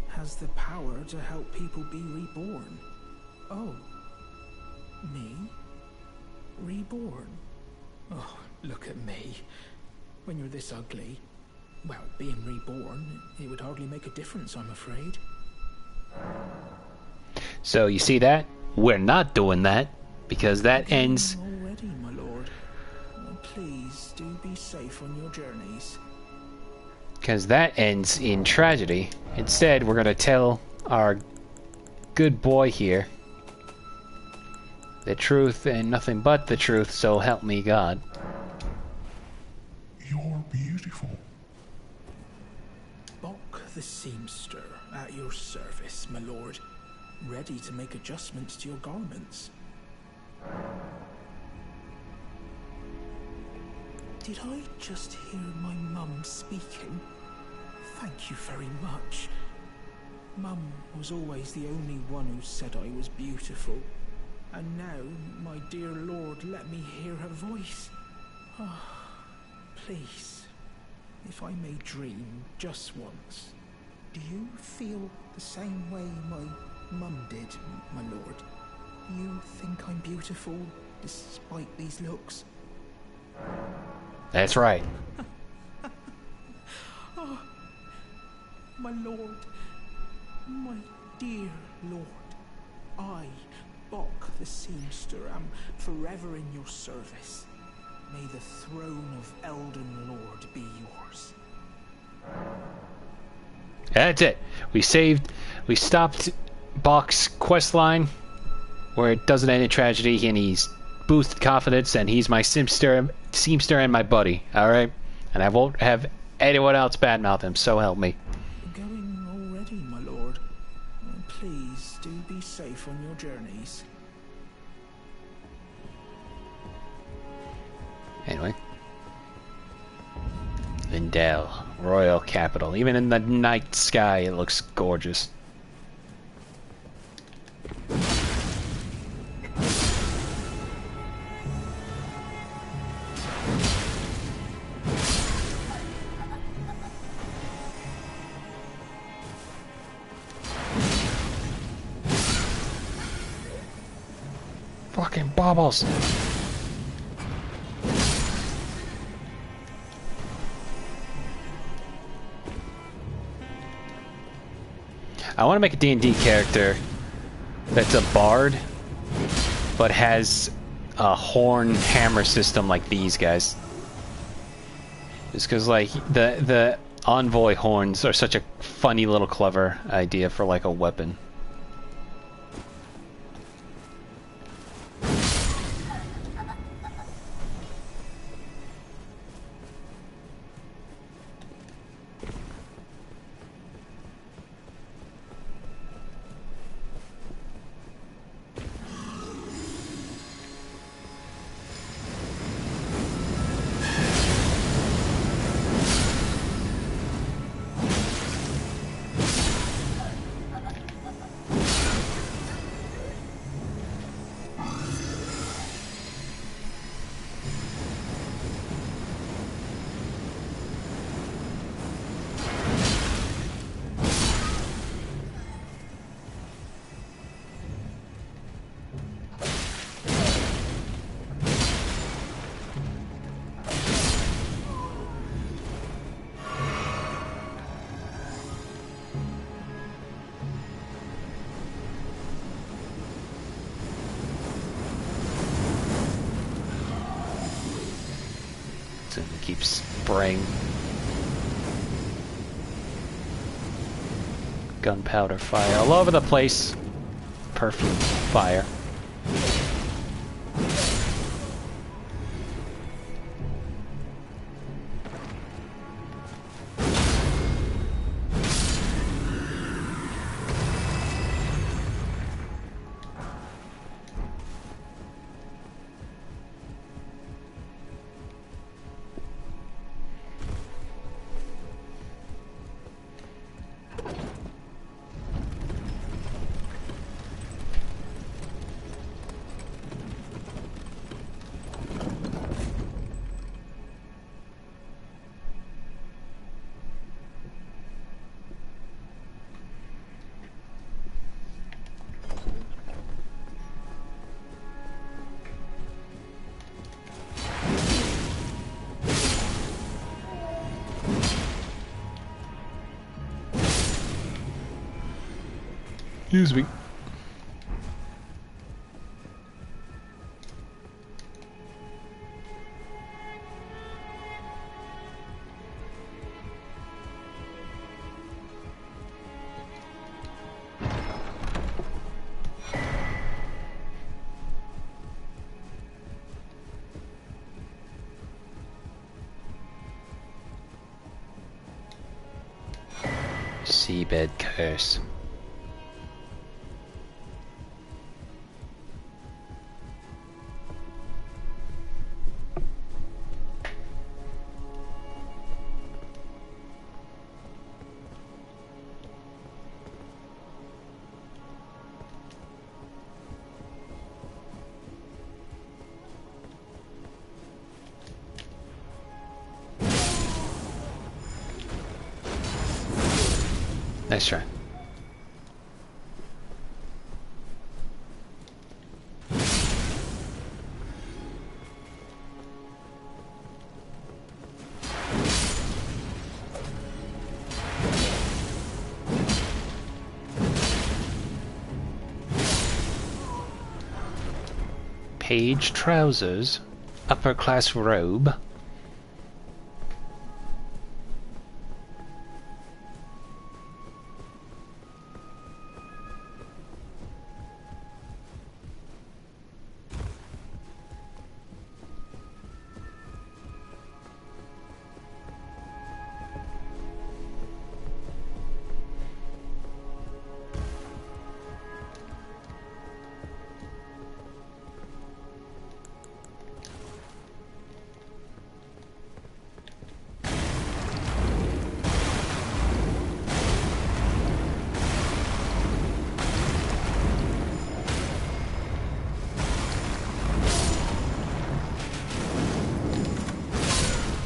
has the power to help people be reborn. Oh, me? Reborn? Oh, look at me. When you're this ugly, well, being reborn, it would hardly make a difference, I'm afraid. So you see that? We're not doing that, because that ends... Already, my lord. Please, do be safe on your journeys. Because that ends in tragedy. Instead, we're going to tell our good boy here the truth and nothing but the truth, so help me God. You're beautiful. Bok the Seamster, at your service, my lord. Ready to make adjustments to your garments. Did I just hear my mum speaking? Thank you very much. Mum was always the only one who said I was beautiful. And now, my dear lord, let me hear her voice. Oh, please, if I may dream just once, do you feel the same way my mum did, my lord? You think I'm beautiful, despite these looks? That's right. Oh, my lord, my dear lord, I, Bok the Seamster, am forever in your service. May the throne of Elden Lord be yours. That's it. We stopped Bok's quest line where it doesn't end in tragedy, and he's boosted confidence, and he's my seamster and my buddy, alright? And I won't have anyone else badmouth him, so help me. Going already, my lord. Please do be safe on your journeys. Anyway. Vindel, royal capital. Even in the night sky, it looks gorgeous. Fucking baubles. I want to make a D&D character that's a bard, but has a horn hammer system like these guys. Just because, like, the envoy horns are such a funny little clever idea for, like, a weapon. And keeps spraying gunpowder fire all over the place. Perfume fire. Excuse me. Seabed curse. Nice try. Page trousers, upper class robe.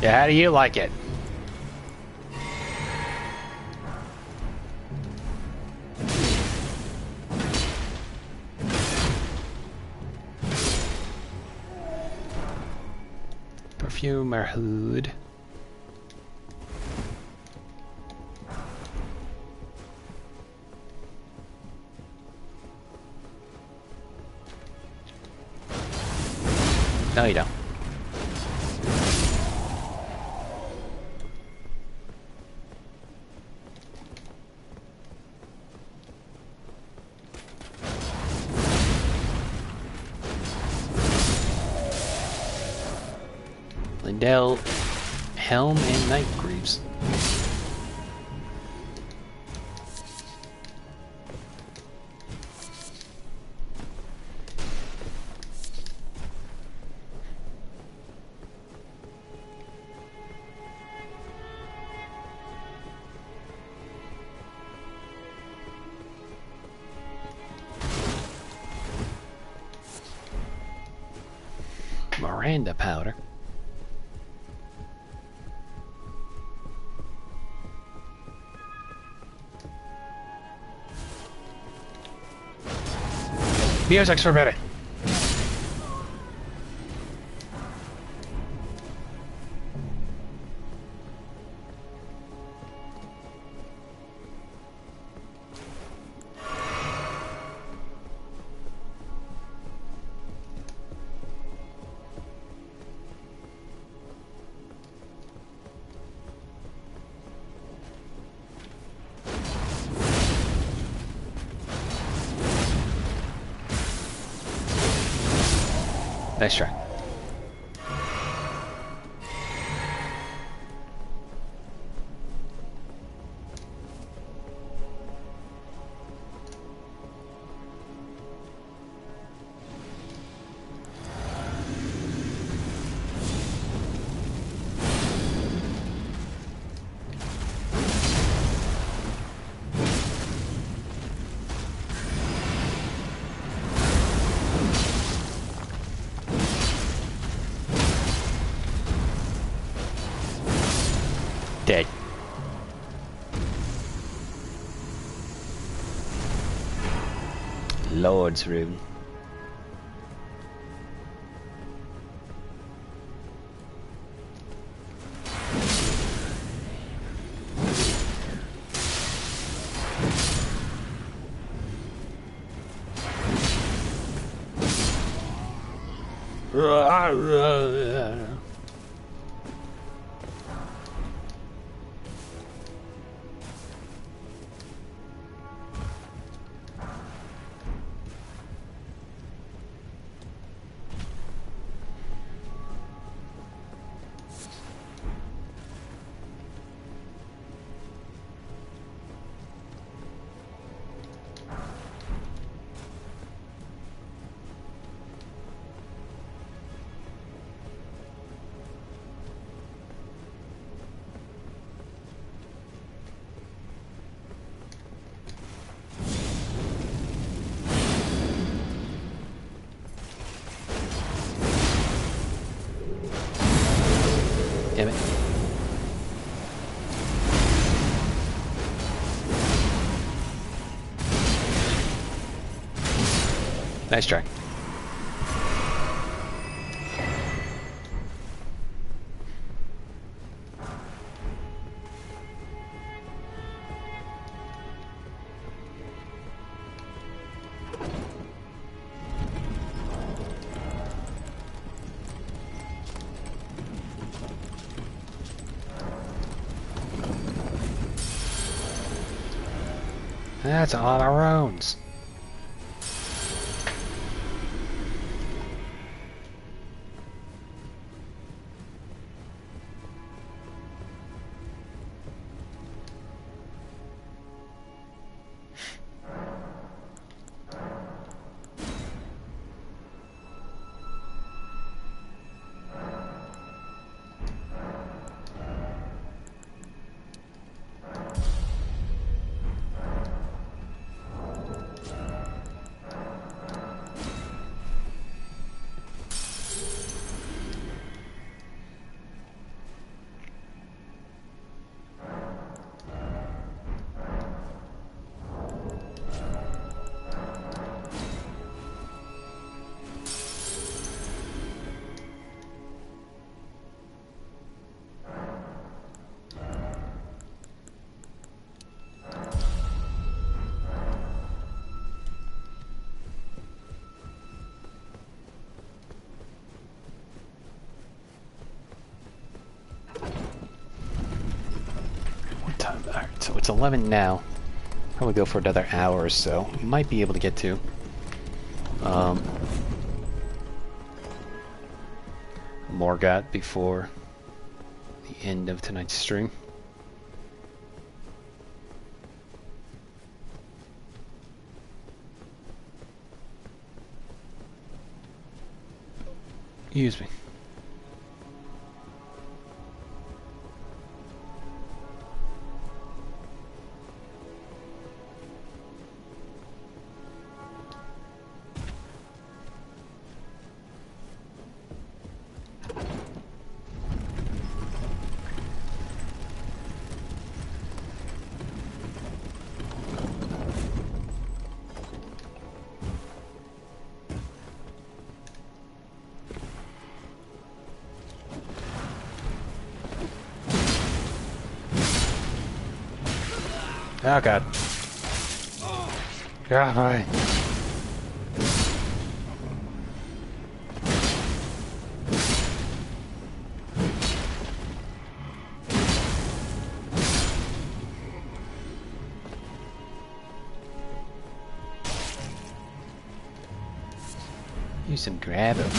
Yeah, how do you like it? Perfume or hood? No, you don't. Lindell, Helm, and Night Greaves. Miranda powder. Music's forbidden. Nice try. Dead. Lord's Rune. Damn it. Nice try. That's all our rounds. it's 11 now. Probably go for another hour or so. We might be able to get to Morgott before the end of tonight's stream. Excuse me. Oh god. God, right. Use some grabber.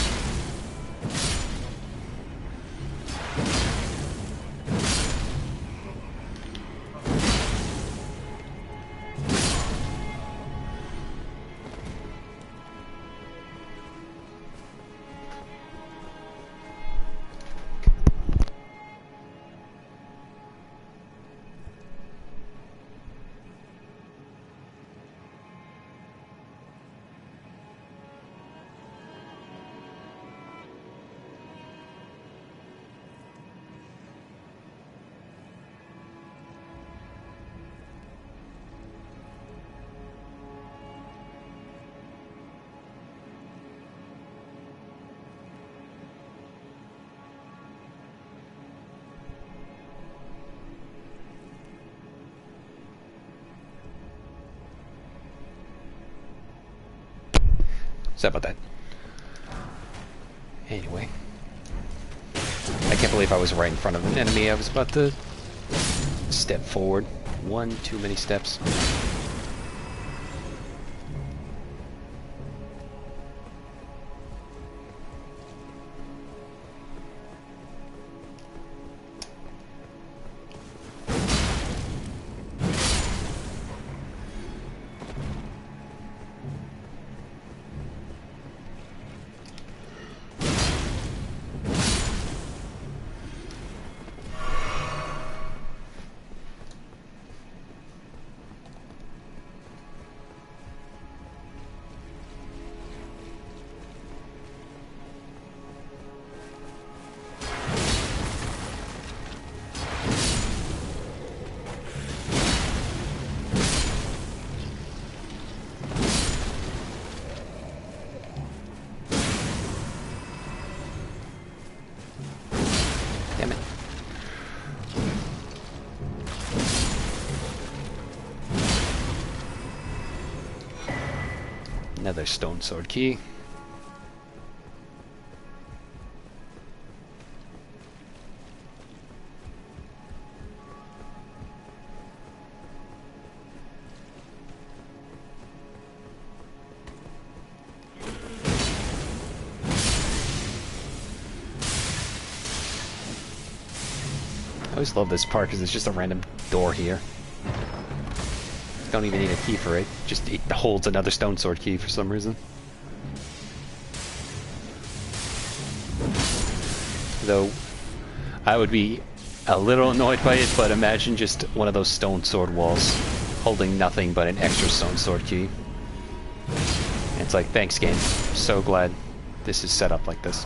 Sorry about that. Anyway. I can't believe I was right in front of an enemy. I was about to step forward. One too many steps. Another stone sword key. I always love this part because it's just a random door here. Don't even need a key for it. Just it holds another stone sword key for some reason. Though I would be a little annoyed by it, but imagine just one of those stone sword walls holding nothing but an extra stone sword key. And it's like, thanks game. So glad this is set up like this.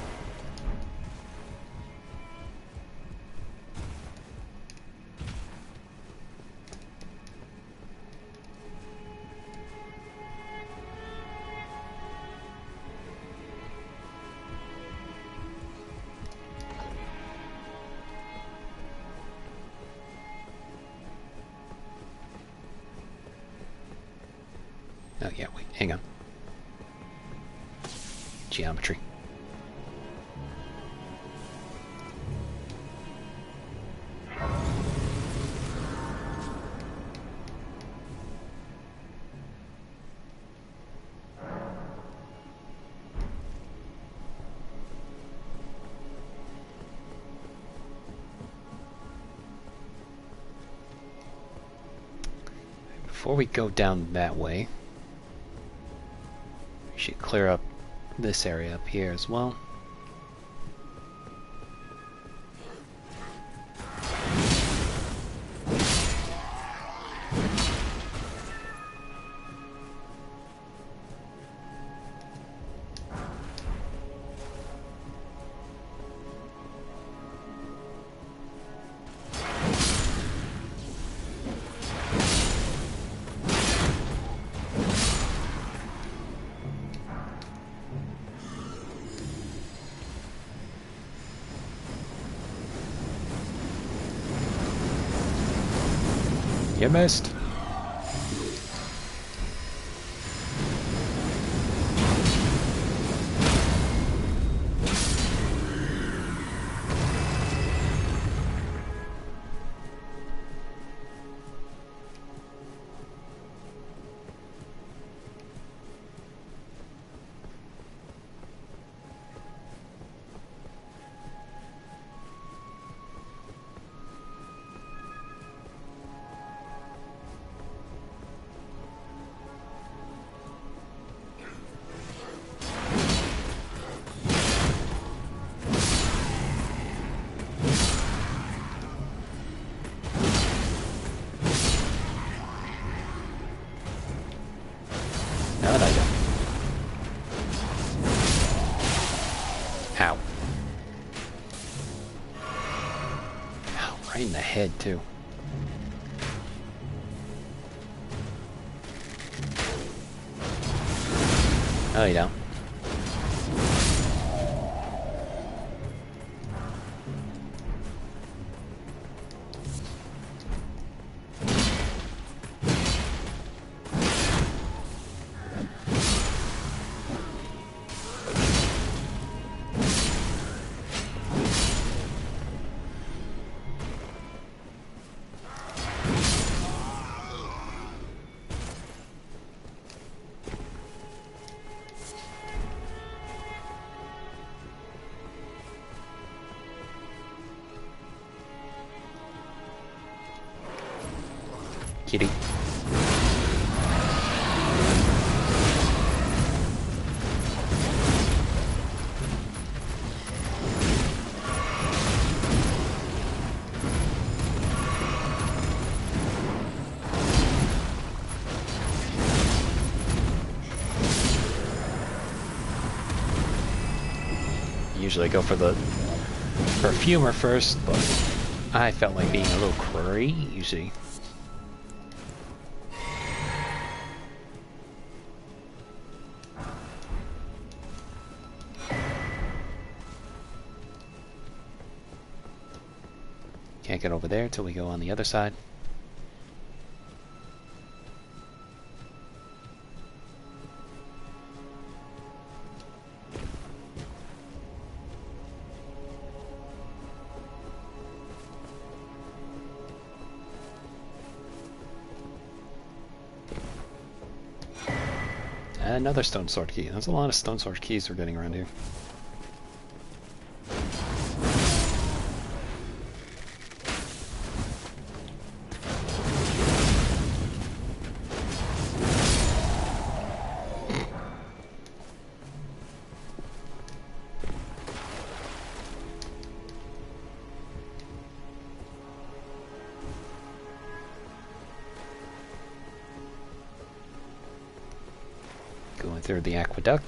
Oh yeah, wait, hang on. Geometry. Before we go down that way, we should clear up this area up here as well. You missed. Ow. Ow, right in the head, too. Oh, you don't. Kitty. Usually I go for the perfumer first, but I felt like being a little crazy. Can't get over there until we go on the other side. Another stone sword key. There's a lot of stone sword keys we're getting around here. Going through the aqueduct.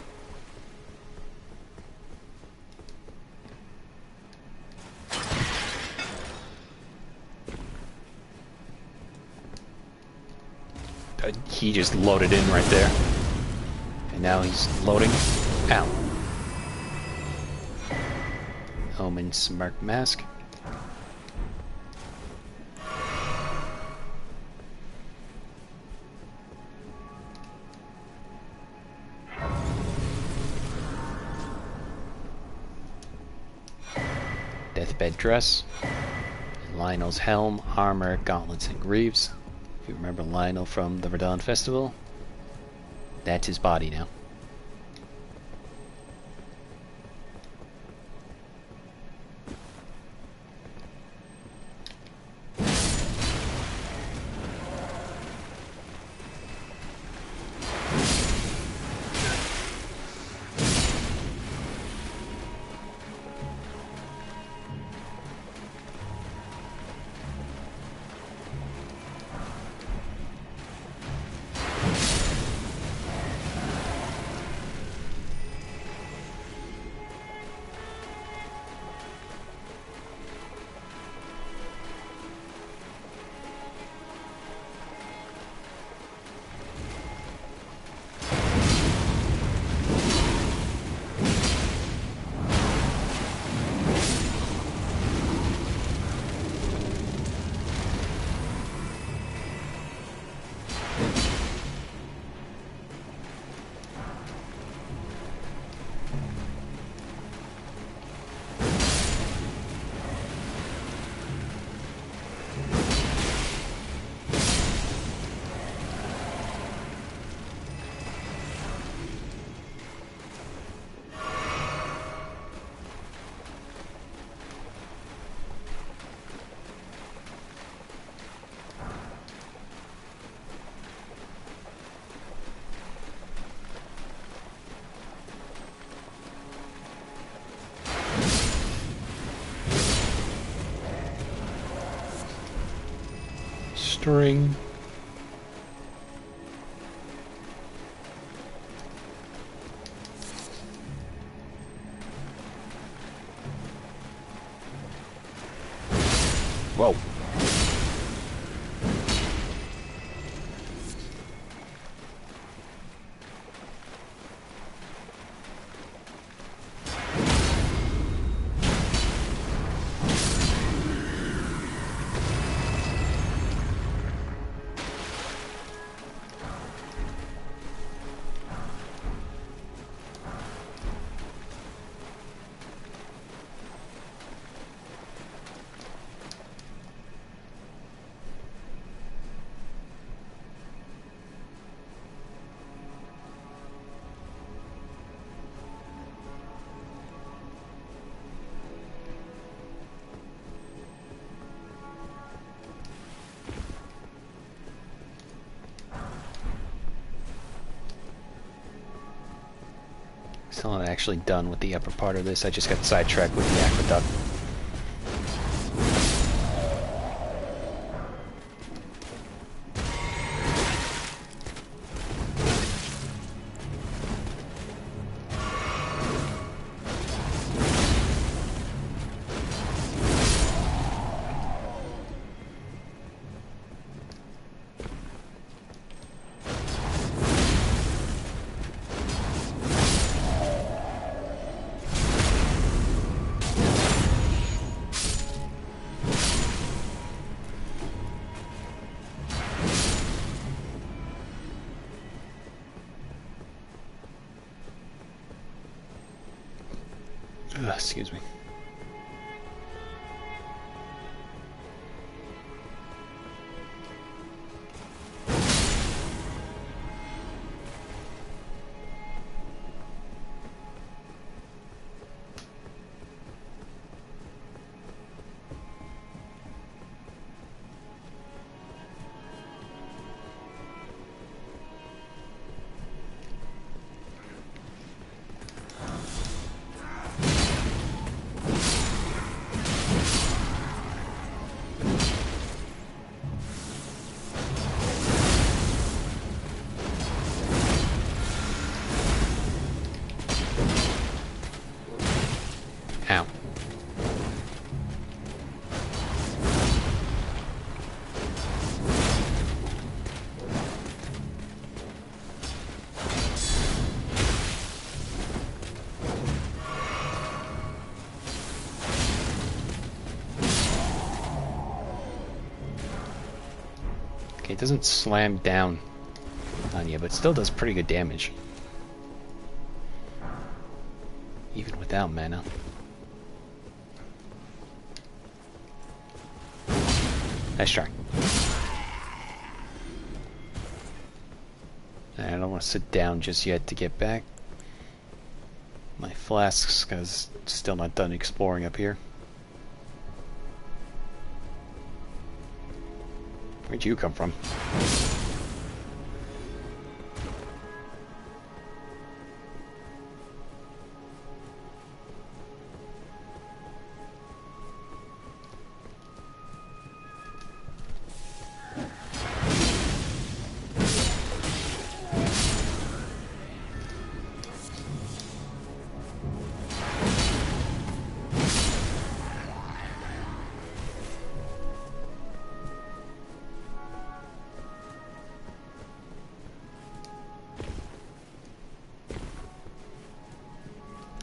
He just loaded in right there. And now he's loading out. Omen Smirk Mask. Deathbed Dress, Lionel's Helm, Armor, Gauntlets, and Greaves. If you remember Lionel from the Verdun Festival, that's his body now. string. Whoa. Still not actually done with the upper part of this. I just got sidetracked with the aqueduct. Excuse me. Ow. Okay, it doesn't slam down on you, but still does pretty good damage. Even without mana. Nice try. I don't want to sit down just yet to get back my flasks, because still not done exploring up here. Where'd you come from?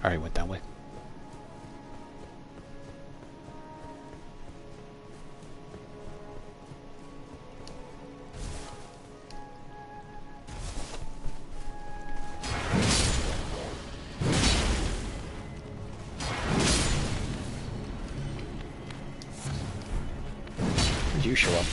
Alright, went that way. Where'd you show up?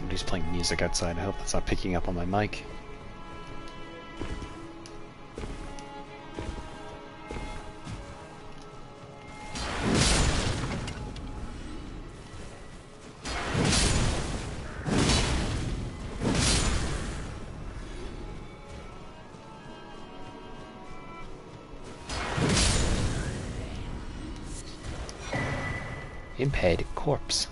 Somebody's playing music outside. I hope that's not picking up on my mic. Impaired corpse.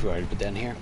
We've already been down here.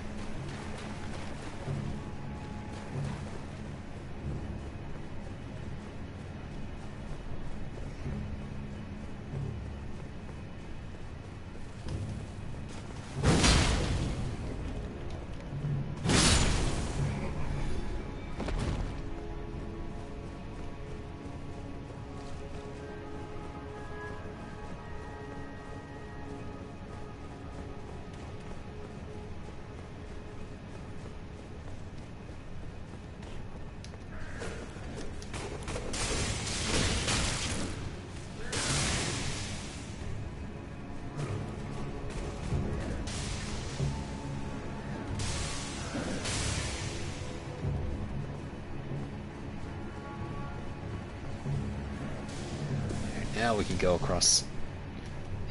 Now we can go across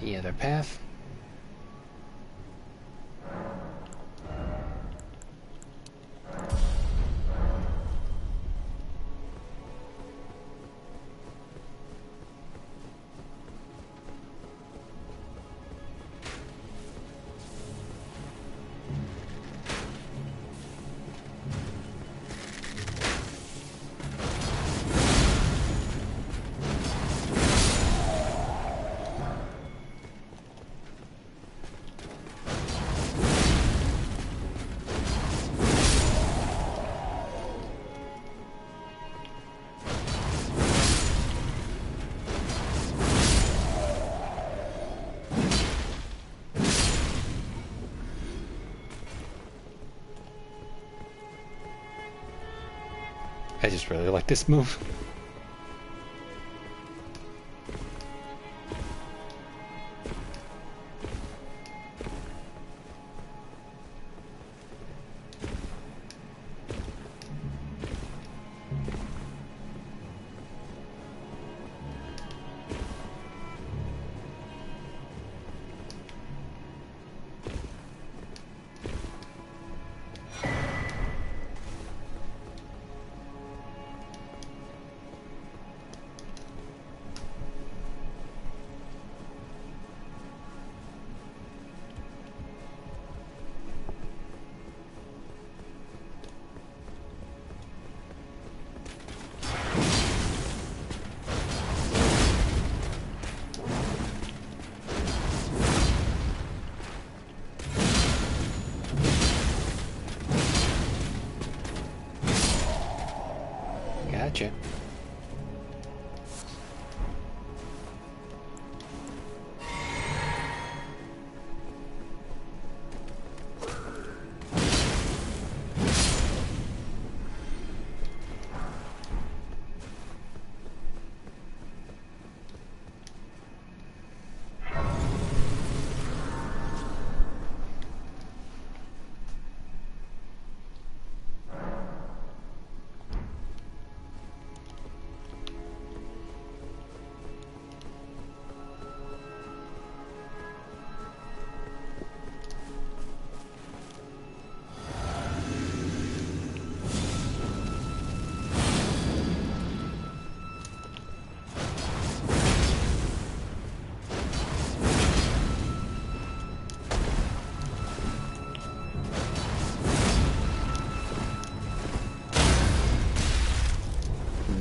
the other path. I just really like this move. Gotcha.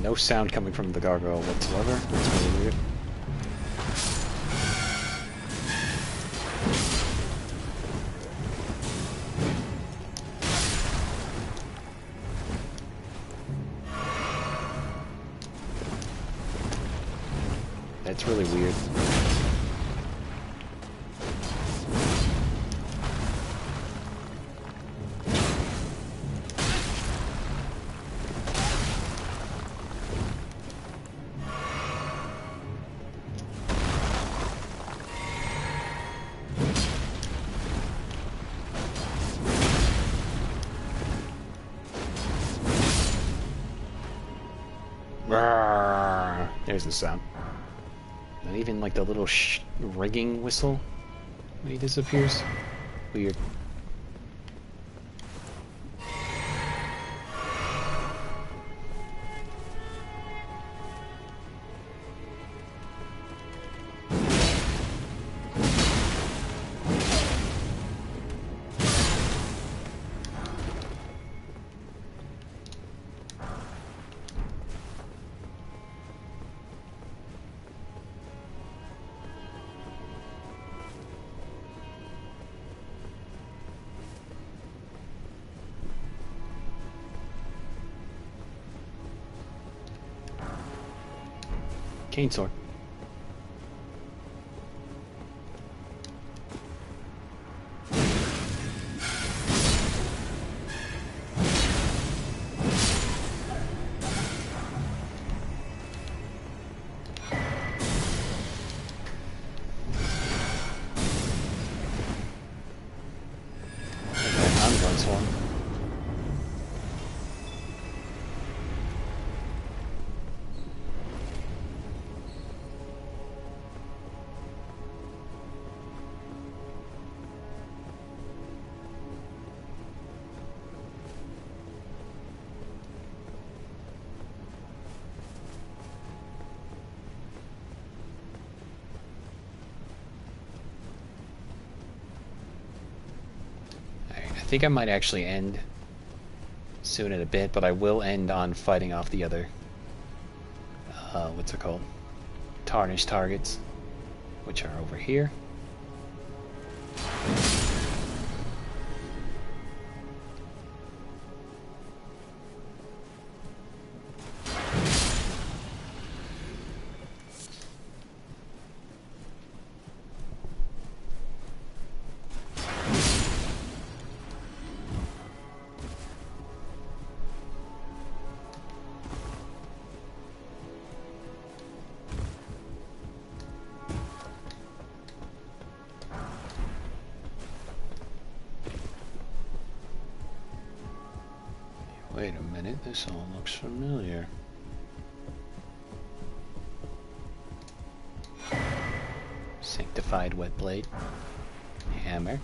No sound coming from the gargoyle whatsoever. That's really weird. That's really weird. There's the sound. Not even like the little rigging whistle when he disappears. Weird. Cane sword. I'm going swarm. think I might actually end soon in a bit, but I will end on fighting off the other, what's it called? Tarnished targets, which are over here. Wait a minute, this all looks familiar. Sanctified wet blade. Hammer.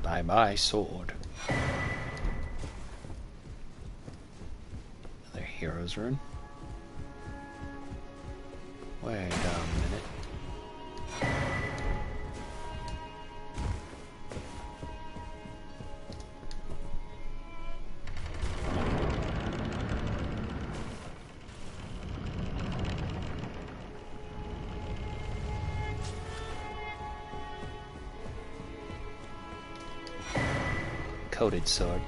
Bye-bye, sword. Another hero's rune. Wait a minute. Coated sword.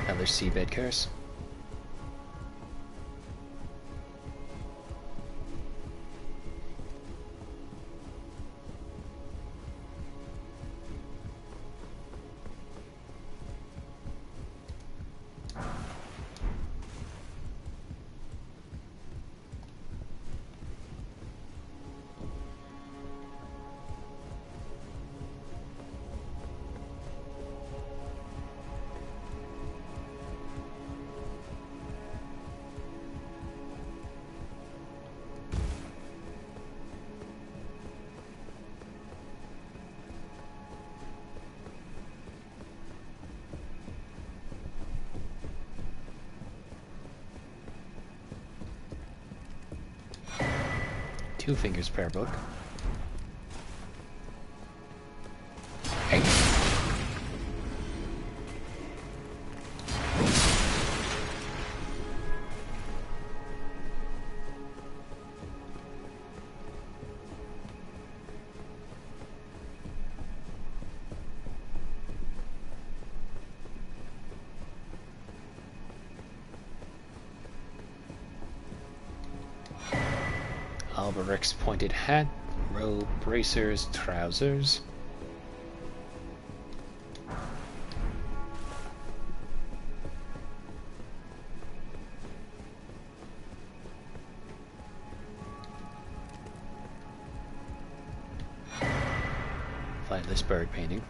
Another seabed curse. Two fingers prayer book. Hey. Alberic's pointed hat, robe, bracers, trousers. Flightless bird painting.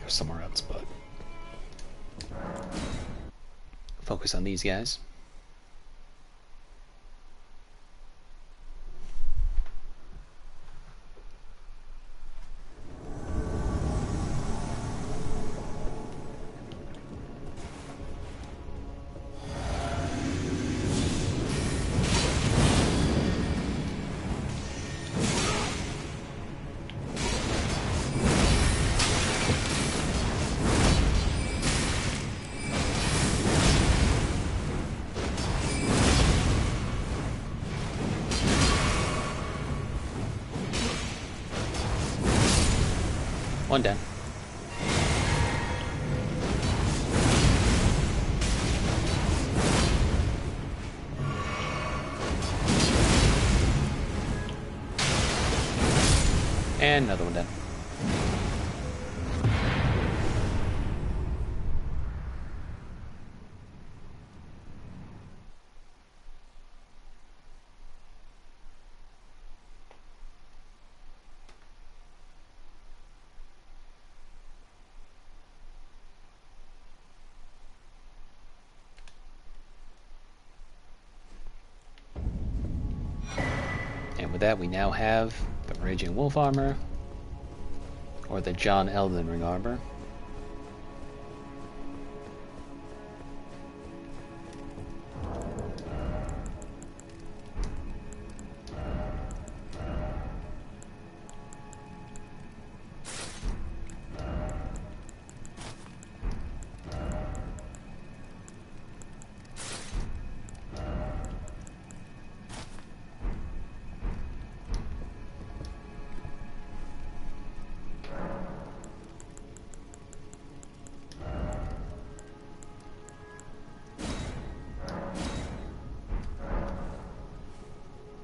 Somewhere else, but focus on these guys. One down. And another one down. And with that, we now have the Raging Wolf armor, or the John Elden Ring armor.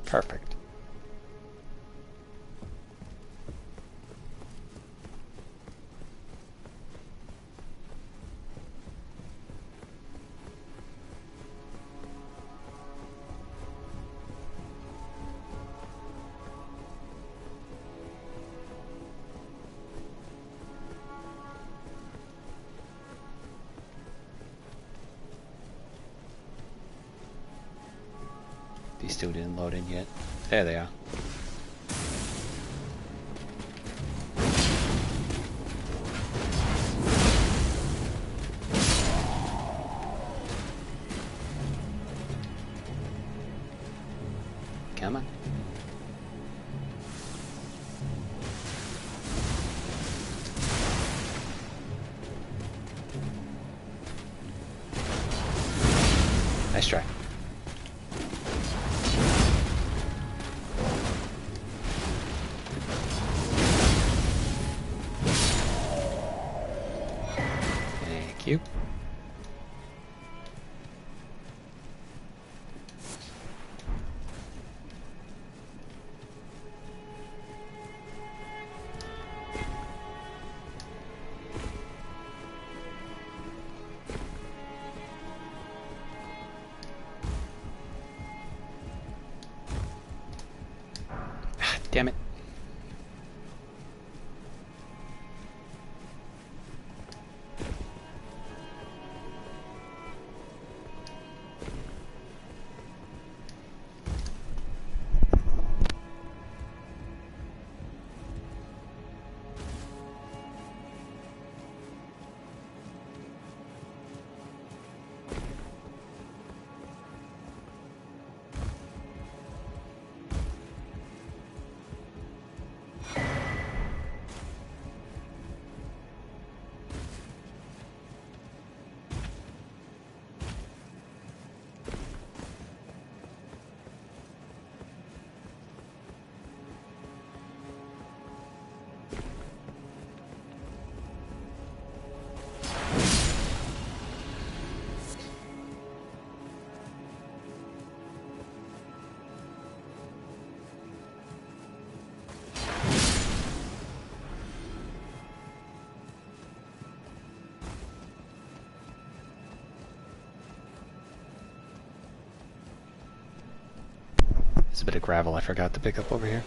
Perfect. These still didn't load in yet. There they are. Come on. Nice try. Thank you. Damn it. There's a bit of gravel I forgot to pick up over here.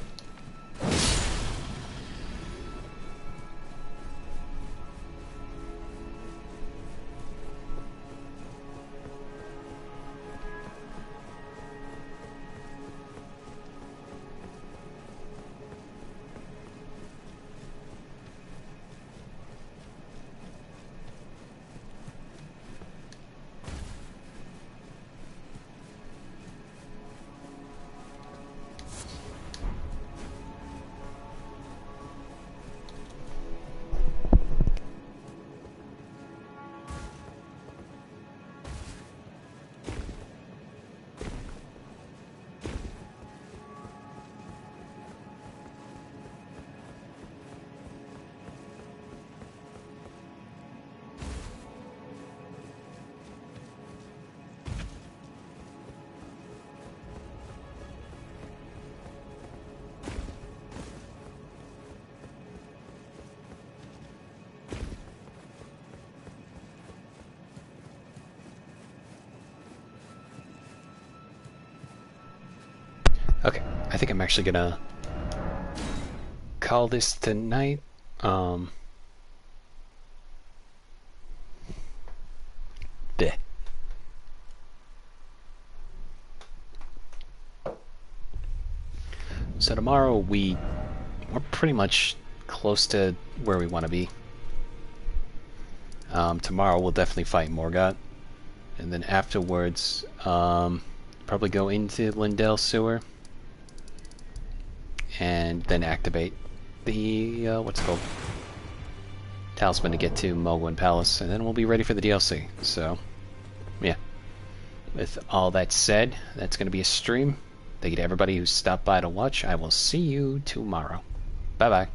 Okay, I think I'm actually gonna call this tonight. Bleh. So tomorrow we're pretty much close to where we want to be. Tomorrow we'll definitely fight Morgoth, and then afterwards probably go into Lindell Sewer and then activate the what's it called, talisman to get to Mulgwyn Palace, and then we'll be ready for the DLC. So yeah, with all that said, that's going to be a stream. Thank you to everybody who stopped by to watch. I will see you tomorrow. Bye bye.